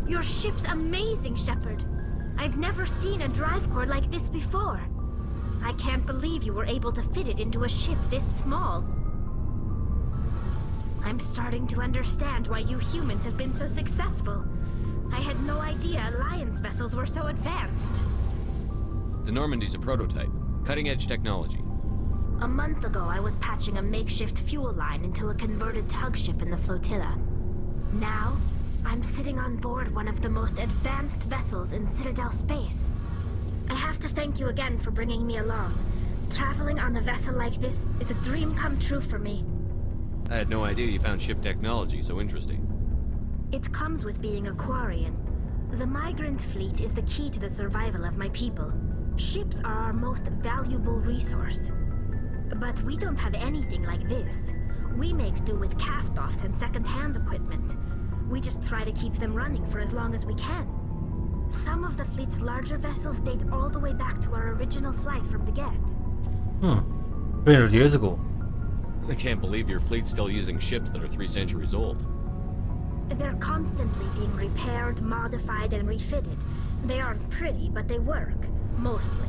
Your ship's amazing, Shepard. I've never seen a drive core like this before. I can't believe you were able to fit it into a ship this small. I'm starting to understand why you humans have been so successful. I had no idea Alliance vessels were so advanced. The Normandy's a prototype. Cutting-edge technology. A month ago, I was patching a makeshift fuel line into a converted tug ship in the flotilla. Now, I'm sitting on board one of the most advanced vessels in Citadel space. I have to thank you again for bringing me along. Traveling on a vessel like this is a dream come true for me. I had no idea you found ship technology so interesting. It comes with being a Quarian. The migrant fleet is the key to the survival of my people. Ships are our most valuable resource. But we don't have anything like this. We make do with cast-offs and second-hand equipment. We just try to keep them running for as long as we can. Some of the fleet's larger vessels date all the way back to our original flight from the Geth. 300 years ago. I can't believe your fleet's still using ships that are 3 centuries old. They're constantly being repaired, modified, and refitted. They aren't pretty, but they work. Mostly.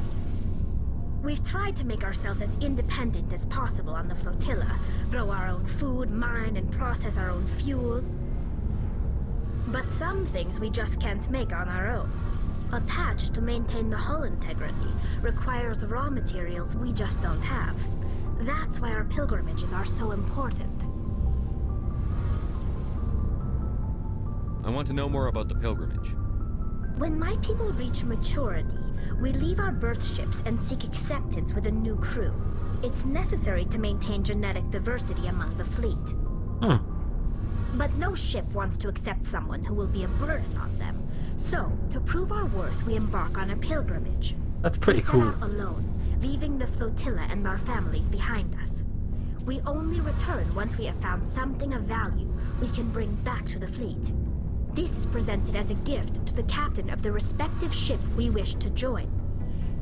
We've tried to make ourselves as independent as possible on the flotilla. Grow our own food, mine, and process our own fuel. But some things we just can't make on our own. A patch to maintain the hull integrity requires raw materials we just don't have. That's why our pilgrimages are so important. I want to know more about the pilgrimage. When my people reach maturity, we leave our birth ships and seek acceptance with a new crew. It's necessary to maintain genetic diversity among the fleet. But no ship wants to accept someone who will be a burden on them. So, to prove our worth, we embark on a pilgrimage. That's pretty We cool. set out alone, leaving the flotilla and our families behind us. We only return once we have found something of value we can bring back to the fleet. This is presented as a gift to the captain of the respective ship we wish to join.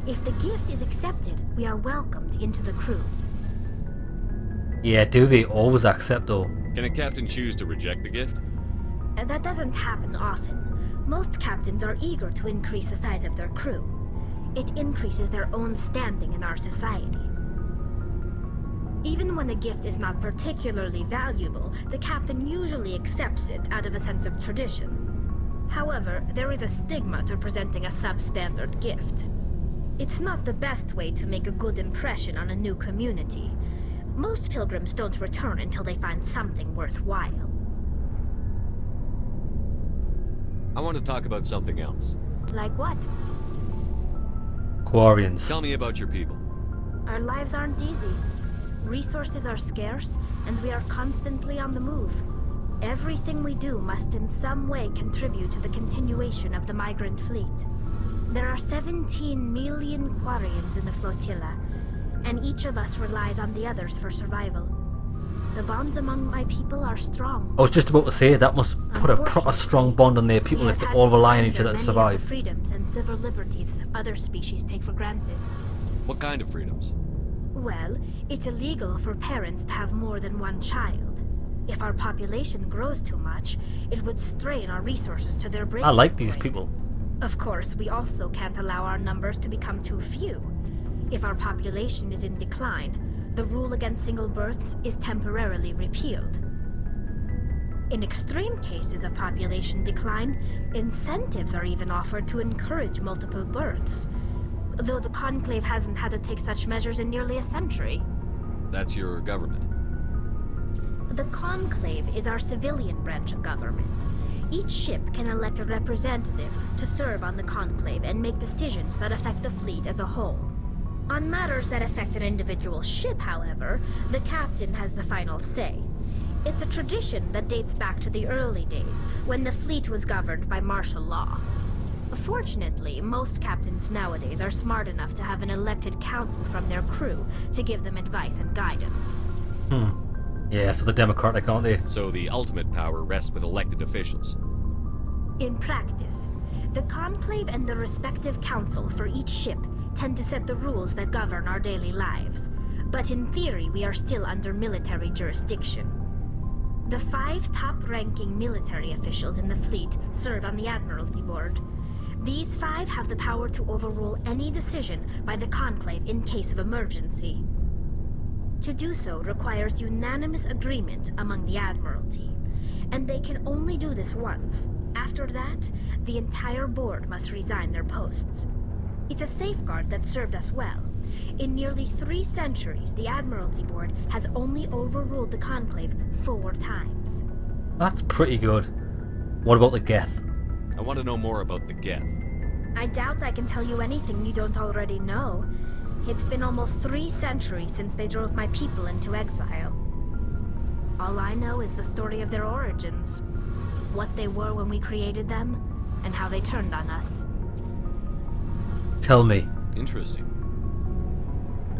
If the gift is accepted, we are welcomed into the crew. Yeah, do they always accept though? Can a captain choose to reject the gift? That doesn't happen often. Most captains are eager to increase the size of their crew. It increases their own standing in our society. Even when a gift is not particularly valuable, the captain usually accepts it out of a sense of tradition. However, there is a stigma to presenting a substandard gift. It's not the best way to make a good impression on a new community. Most pilgrims don't return until they find something worthwhile. I want to talk about something else. Like what? Quarians. Tell me about your people. Our lives aren't easy. Resources are scarce, and we are constantly on the move. Everything we do must in some way contribute to the continuation of the migrant fleet. There are 17 million Quarians in the flotilla, and each of us relies on the others for survival. The bonds among my people are strong. I was just about to say, that must put a proper strong bond on their people if they all rely on each other to survive. The freedoms and civil liberties other species take for granted. What kind of freedoms? Well, it's illegal for parents to have more than one child. If our population grows too much, it would strain our resources to their breaking I like these point. people. Of course, we also can't allow our numbers to become too few. If our population is in decline, the rule against single births is temporarily repealed. In extreme cases of population decline, incentives are even offered to encourage multiple births, though the Conclave hasn't had to take such measures in nearly a century. That's your government. The Conclave is our civilian branch of government. Each ship can elect a representative to serve on the Conclave and make decisions that affect the fleet as a whole. On matters that affect an individual ship, however, the captain has the final say. It's a tradition that dates back to the early days, when the fleet was governed by martial law. Fortunately, most captains nowadays are smart enough to have an elected council from their crew to give them advice and guidance. Yeah, so they're democratic, aren't they? So the ultimate power rests with elected officials. In practice, the Conclave and the respective council for each ship tend to set the rules that govern our daily lives. But in theory, we are still under military jurisdiction. The 5 top-ranking military officials in the fleet serve on the Admiralty Board. These 5 have the power to overrule any decision by the Conclave in case of emergency. To do so requires unanimous agreement among the Admiralty, and they can only do this once. After that, the entire board must resign their posts. It's a safeguard that served us well. In nearly 3 centuries, the Admiralty Board has only overruled the Conclave 4 times. That's pretty good. What about the Geth? I want to know more about the Geth. I doubt I can tell you anything you don't already know. It's been almost 3 centuries since they drove my people into exile. All I know is the story of their origins, what they were when we created them, and how they turned on us. Tell me. Interesting.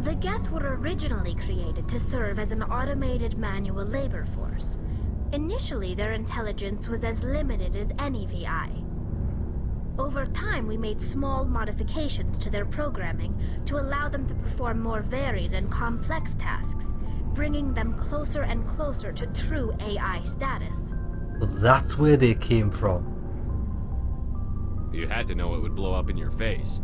The Geth were originally created to serve as an automated manual labor force. Initially, their intelligence was as limited as any VI. Over time, we made small modifications to their programming to allow them to perform more varied and complex tasks, bringing them closer and closer to true AI status. So that's where they came from. You had to know it would blow up in your face.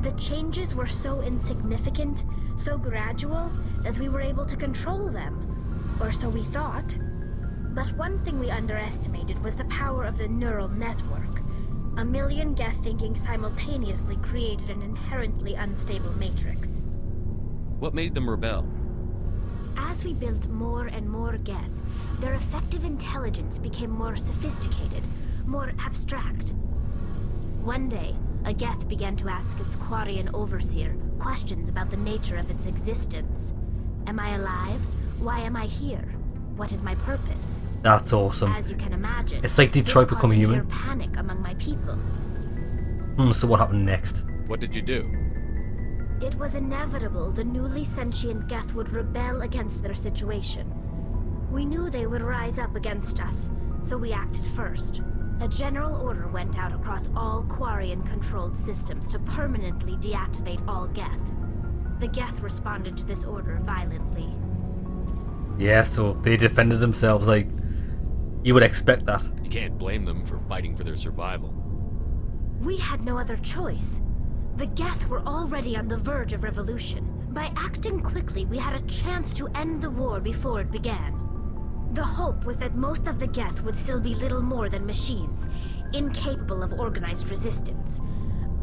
The changes were so insignificant, so gradual, that we were able to control them. Or so we thought. But one thing we underestimated was the power of the neural network. A million Geth thinking simultaneously created an inherently unstable matrix. What made them rebel? As we built more and more Geth, their effective intelligence became more sophisticated, more abstract. One day, a Geth began to ask its Quarian overseer questions about the nature of its existence. Am I alive? Why am I here? What is my purpose? That's awesome. As you can imagine, it's like Detroit becoming human. This caused panic among my people. So what happened next? What did you do? It was inevitable the newly sentient Geth would rebel against their situation. We knew they would rise up against us, so we acted first. A general order went out across all Quarian-controlled systems to permanently deactivate all Geth. The Geth responded to this order violently. Yeah, so they defended themselves like you would expect that. You can't blame them for fighting for their survival. We had no other choice. The Geth were already on the verge of revolution. By acting quickly, we had a chance to end the war before it began. The hope was that most of the Geth would still be little more than machines, incapable of organized resistance.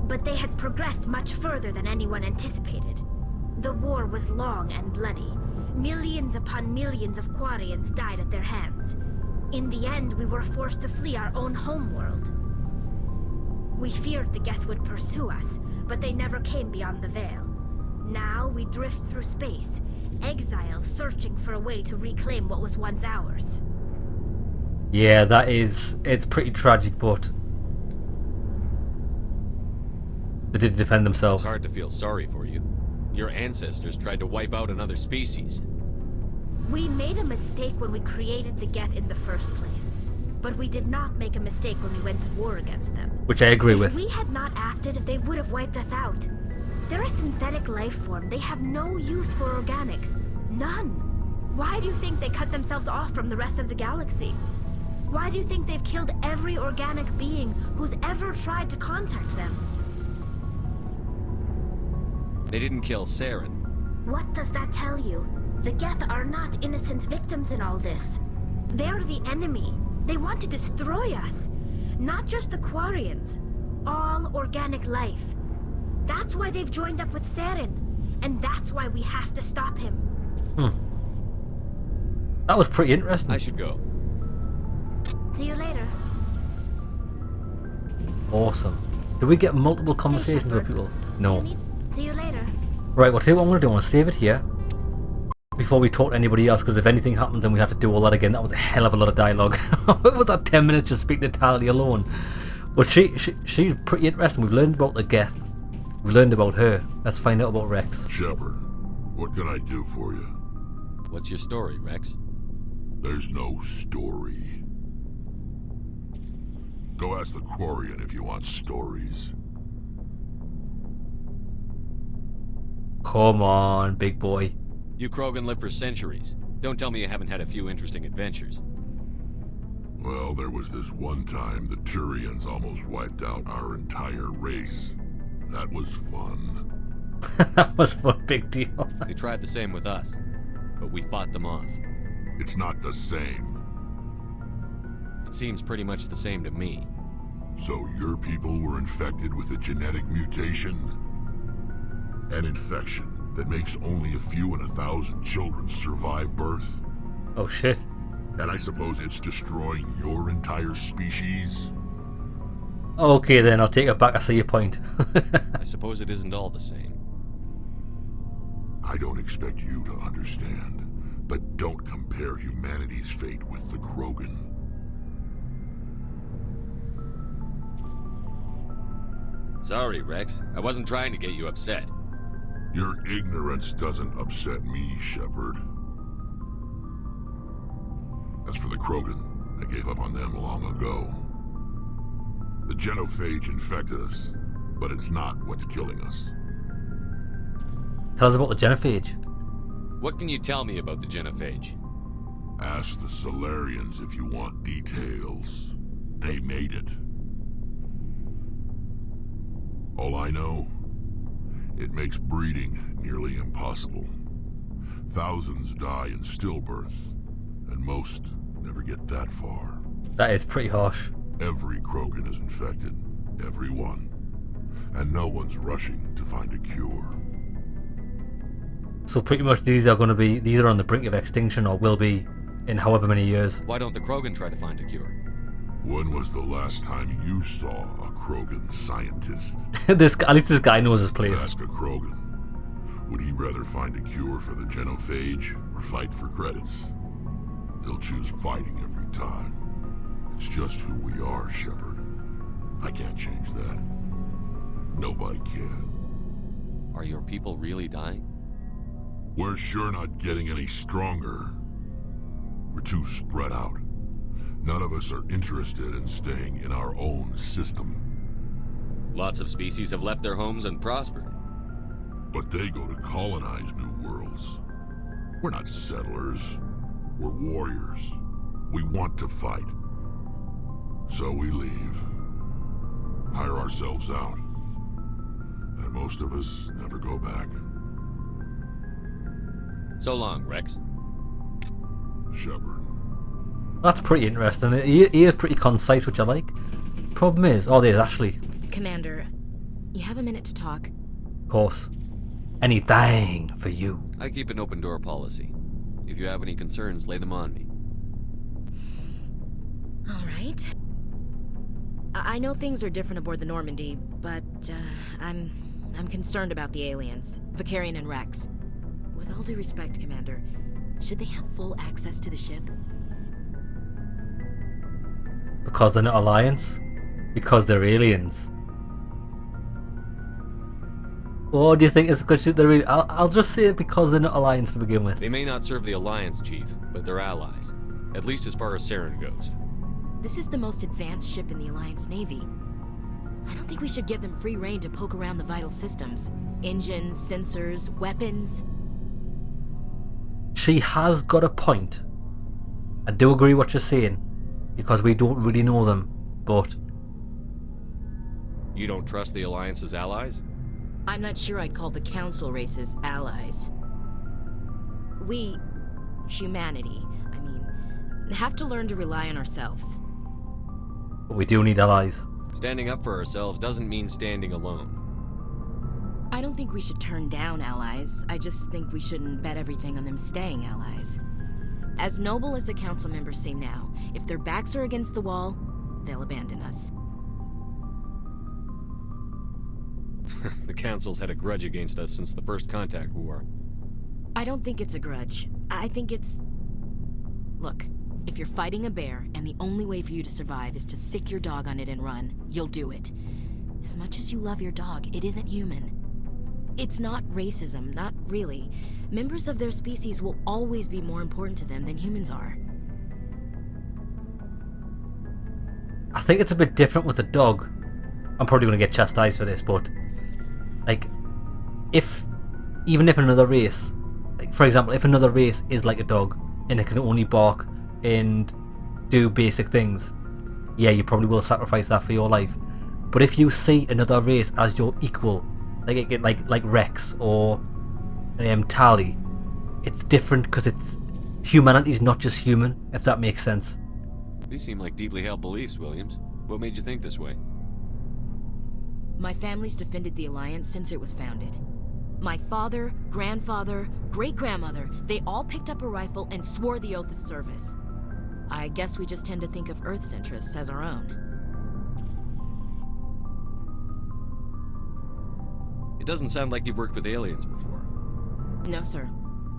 But they had progressed much further than anyone anticipated. The war was long and bloody. Millions upon millions of Quarians died at their hands. In the end, we were forced to flee our own homeworld. We feared the Geth would pursue us, but they never came beyond the Veil. Now we drift through space, exile, searching for a way to reclaim what was once ours. Yeah, it's pretty tragic, but they did defend themselves. It's hard to feel sorry for you. Your ancestors tried to wipe out another species. We made a mistake when we created the Geth in the first place. But we did not make a mistake when we went to war against them. Which I agree with. If we had not acted, they would have wiped us out. They're a synthetic life form. They have no use for organics. None. Why do you think they cut themselves off from the rest of the galaxy? Why do you think they've killed every organic being who's ever tried to contact them? They didn't kill Saren. What does that tell you? The Geth are not innocent victims in all this. They're the enemy. They want to destroy us. Not just the Quarians. All organic life. That's why they've joined up with Saren. And that's why we have to stop him. That was pretty interesting. I should go. See you later. Awesome. Did we get multiple conversations with people? No. See you later. Right, well, tell you what I'm going to do. I'm going to save it here before we talk to anybody else, because if anything happens and we have to do all that again, that was a hell of a lot of dialogue. What was that 10 minutes just speaking to Tali alone? But she's pretty interesting. We've learned about the Geth. We've learned about her. Let's find out about Rex. Shepard, what can I do for you? What's your story, Rex? There's no story. Go ask the Quarian if you want stories. Come on, big boy. You Krogan live for centuries. Don't tell me you haven't had a few interesting adventures. Well, there was this one time the Turians almost wiped out our entire race. That was fun. That was a big deal. They tried the same with us, but we fought them off. It's not the same. It seems pretty much the same to me. So your people were infected with a genetic mutation? An infection that makes only a few in 1,000 children survive birth? Oh shit. And I suppose it's destroying your entire species? Okay then, I'll take it back. I see your point. I suppose it isn't all the same. I don't expect you to understand, but don't compare humanity's fate with the Krogan. Sorry, Rex. I wasn't trying to get you upset. Your ignorance doesn't upset me, Shepard. As for the Krogan, I gave up on them long ago. The genophage infected us, but it's not what's killing us. Tell us about the genophage. What can you tell me about the genophage? Ask the Solarians if you want details. They made it. All I know, it makes breeding nearly impossible. Thousands die in stillbirth, and most never get that far. That is pretty harsh. Every Krogan is infected. Every one. And no one's rushing to find a cure. So pretty much these are on the brink of extinction, or will be in however many years. Why don't the Krogan try to find a cure? When was the last time you saw a Krogan scientist? At least this guy knows his place. Ask a Krogan. Would he rather find a cure for the genophage or fight for credits? He'll choose fighting every time. It's just who we are, Shepard. I can't change that. Nobody can. Are your people really dying? We're sure not getting any stronger. We're too spread out. None of us are interested in staying in our own system. Lots of species have left their homes and prospered. But they go to colonize new worlds. We're not settlers. We're warriors. We want to fight. So we leave. Hire ourselves out. And most of us never go back. So long, Rex. Shepard. That's pretty interesting. He is pretty concise, which I like. Problem is, oh, there's Ashley. Commander, you have a minute to talk? Of course. Anything for you. I keep an open door policy. If you have any concerns, lay them on me. All right. I know things are different aboard the Normandy, but I'm concerned about the aliens, Vicarian and Rex. With all due respect, Commander, should they have full access to the ship? Because they're not Alliance? Because they're aliens? Or do you think it's because they're I'll just say it because they're not Alliance to begin with. They may not serve the Alliance, Chief, but they're allies. At least as far as Saren goes. This is the most advanced ship in the Alliance Navy. I don't think we should give them free rein to poke around the vital systems. Engines, sensors, weapons. She has got a point. I do agree what you're saying. Because we don't really know them, but... You don't trust the Alliance's allies? I'm not sure I'd call the Council races allies. We, humanity, I mean, have to learn to rely on ourselves. But we do need allies. Standing up for ourselves doesn't mean standing alone. I don't think we should turn down allies. I just think we shouldn't bet everything on them staying allies. As noble as the council members seem now, if their backs are against the wall, they'll abandon us. The council's had a grudge against us since the First Contact War. I don't think it's a grudge. I think it's... Look, If you're fighting a bear and the only way for you to survive is to sick your dog on it and run, you'll do it. As much as you love your dog, it isn't human. It's not racism, not really. Members of their species will always be more important to them than humans are. I think it's a bit different with a dog. I'm probably going to get chastised for this, but like, even if another race, like for example, if another race is like a dog and it can only bark and do basic things, yeah, you probably will sacrifice that for your life. But if you see another race as your equal, like Rex or Tali, it's different because it's humanity's not just human, if that makes sense. These seem like deeply held beliefs, Williams. What made you think this way? My family's defended the Alliance since it was founded. My father, grandfather, great-grandmother, they all picked up a rifle and swore the oath of service. I guess we just tend to think of Earth's interests as our own. It doesn't sound like you've worked with aliens before. No, sir.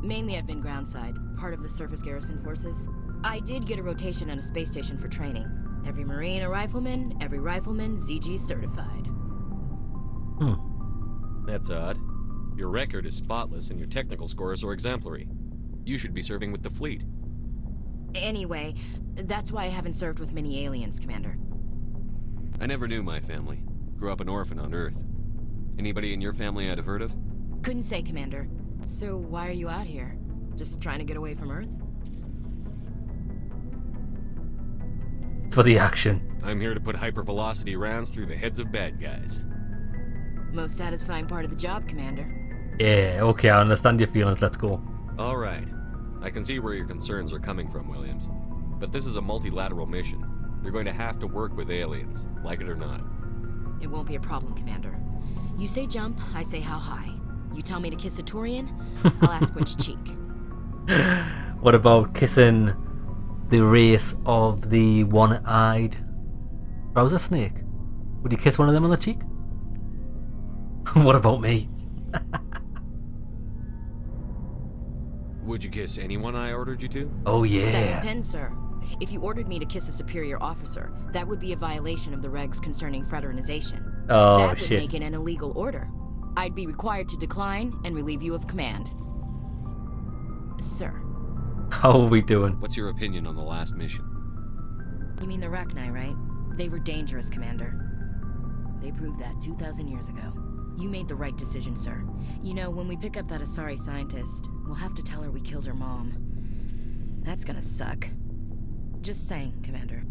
Mainly I've been groundside, part of the surface garrison forces. I did get a rotation on a space station for training. Every Marine a rifleman, every rifleman ZG certified. That's odd. Your record is spotless and your technical scores are exemplary. You should be serving with the fleet. Anyway, that's why I haven't served with many aliens, Commander. I never knew my family. Grew up an orphan on Earth. Anybody in your family I'd have heard of? Couldn't say, Commander. So why are you out here? Just trying to get away from Earth? For the action. I'm here to put hypervelocity rounds through the heads of bad guys. Most satisfying part of the job, Commander. Yeah, okay, I understand your feelings, let's go. Alright. I can see where your concerns are coming from, Williams. But this is a multilateral mission. You're going to have to work with aliens, like it or not. It won't be a problem, Commander. You say jump, I say how high. You tell me to kiss a Turian, I'll ask which cheek. What about kissing the race of the one-eyed browser snake? Would you kiss one of them on the cheek? What about me? Would you kiss anyone I ordered you to? Oh yeah. That depends, sir. If you ordered me to kiss a superior officer, that would be a violation of the regs concerning fraternization. Oh, that would shit. make it an illegal order. I'd be required to decline and relieve you of command. Sir. How are we doing? What's your opinion on the last mission? You mean the Rachni, right? They were dangerous, Commander. They proved that 2,000 years ago. You made the right decision, sir. You know, when we pick up that Asari scientist, we'll have to tell her we killed her mom. That's gonna suck. Just saying, Commander.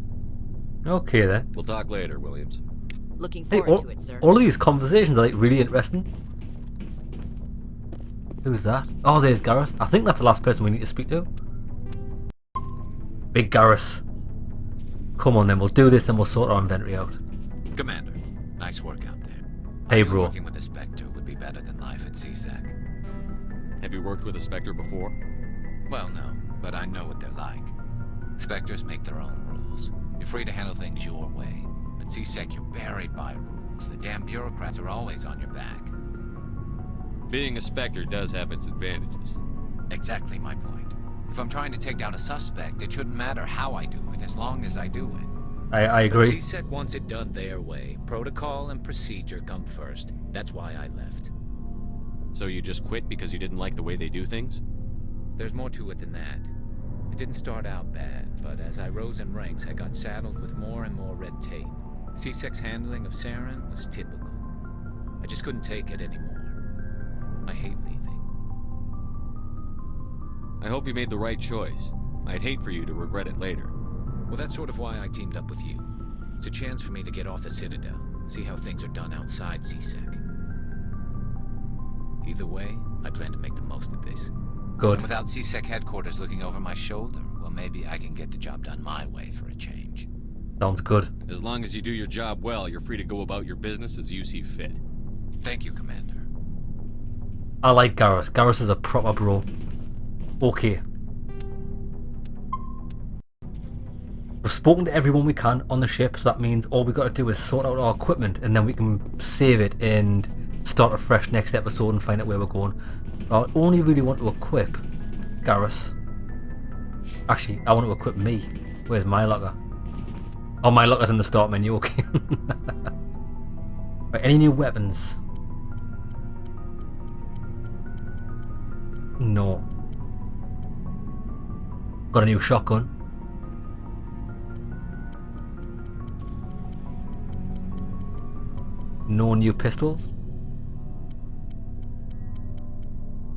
Okay then. We'll talk later, Williams. Looking forward to it, sir. All of these conversations are like really interesting. Who's that? Oh, there's Garrus. I think that's the last person we need to speak to. Big Garrus. Come on then, we'll do this and we'll sort our inventory out. Commander, nice work out there. Hey, I knew bro. Working with a Spectre would be better than life at CSEC. Have you worked with a Spectre before? Well, no, but I know what they're like. Spectres make their own rules. You're free to handle things your way. At CSEC, you're buried by rules. The damn bureaucrats are always on your back. Being a Spectre does have its advantages. Exactly my point. If I'm trying to take down a suspect, it shouldn't matter how I do it, as long as I do it. I agree. But CSEC wants it done their way. Protocol and procedure come first. That's why I left. So you just quit because you didn't like the way they do things? There's more to it than that. It didn't start out bad, but as I rose in ranks, I got saddled with more and more red tape. CSEC's handling of Saren was typical. I just couldn't take it anymore. I hate leaving. I hope you made the right choice. I'd hate for you to regret it later. Well, that's sort of why I teamed up with you. It's a chance for me to get off the Citadel, see how things are done outside CSEC. Either way, I plan to make the most of this. Good. And without CSEC headquarters looking over my shoulder, well, maybe I can get the job done my way for a change. Sounds good. As long as you do your job well, you're free to go about your business as you see fit. Thank you, Commander. I like Garrus. Garrus is a proper bro. Okay. We've spoken to everyone we can on the ship, so that means all we got to do is sort out our equipment and then we can save it and start afresh next episode and find out where we're going. I only really want to equip Garrus Actually, I want to equip me. Where's my locker? Oh, my locker's in the start menu, okay. Right, any new weapons? No. Got a new shotgun. No new pistols.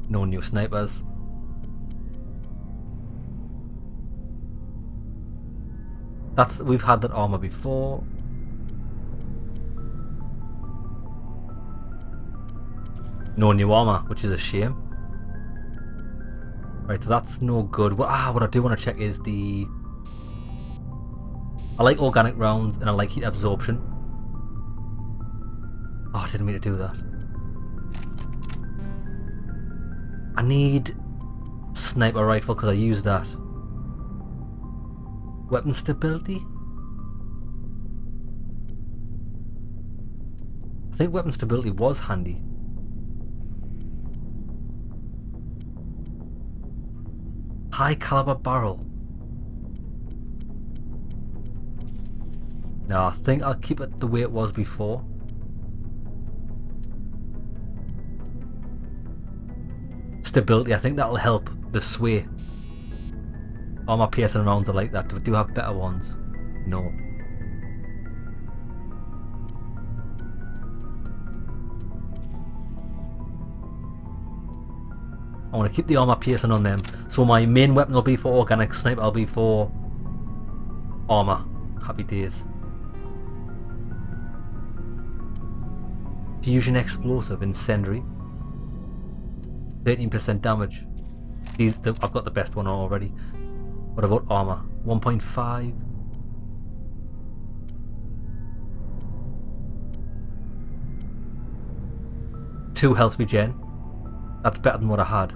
No new snipers. We've had that armor before. No new armor, which is a shame. Right, so that's no good. What I do want to check is the... I like organic rounds and I like heat absorption. Oh, I didn't mean to do that. I need sniper rifle because I use that. Weapon stability? I think weapon stability was handy. High caliber barrel. No, I think I'll keep it the way it was before. Stability, I think that'll help the sway. All my piercing rounds are like that. Do I have better ones? No. I want to keep the armor piercing on them. So my main weapon will be for organic, sniper will be for armor. Happy days. Fusion explosive, incendiary. 13% damage. I've got the best one already. What about armor? 1.5. Two health regen. That's better than what I had.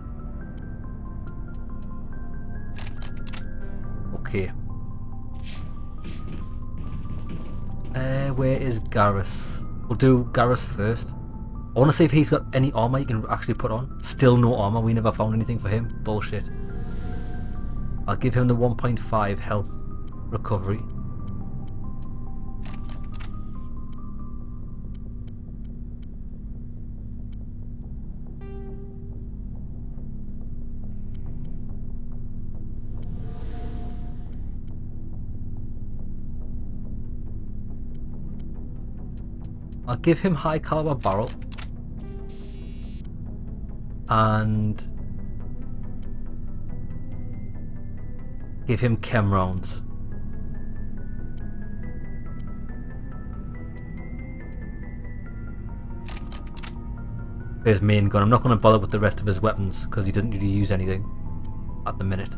Okay. Where is Garrus? We'll do Garrus first. I want to see if he's got any armor you can actually put on. Still no armor. We never found anything for him. Bullshit. I'll give him the 1.5 health recovery. I'll give him high caliber barrel and give him chem rounds. His main gun. I'm not going to bother with the rest of his weapons because he doesn't really use anything at the minute.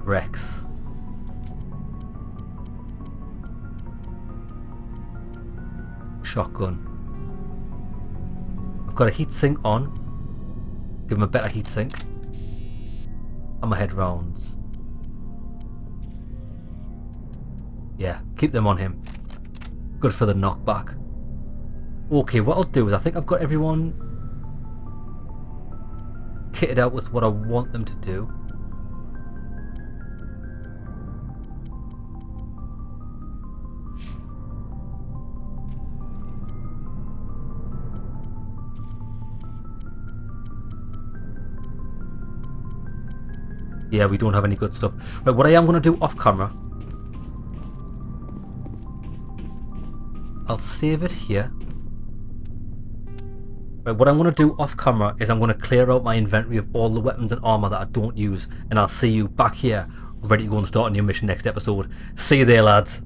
Rex. Shotgun. I've got a heatsink on. Give him a better heatsink. And my head rounds. Yeah, keep them on him. Good for the knockback. Okay, what I'll do is I think I've got everyone kitted out with what I want them to do. Yeah, we don't have any good stuff. But what I am going to do off camera, I'll save it here. Right, what I'm going to do off camera is I'm going to clear out my inventory of all the weapons and armor that I don't use, and I'll see you back here ready to go and start a new mission next episode. See you there, lads.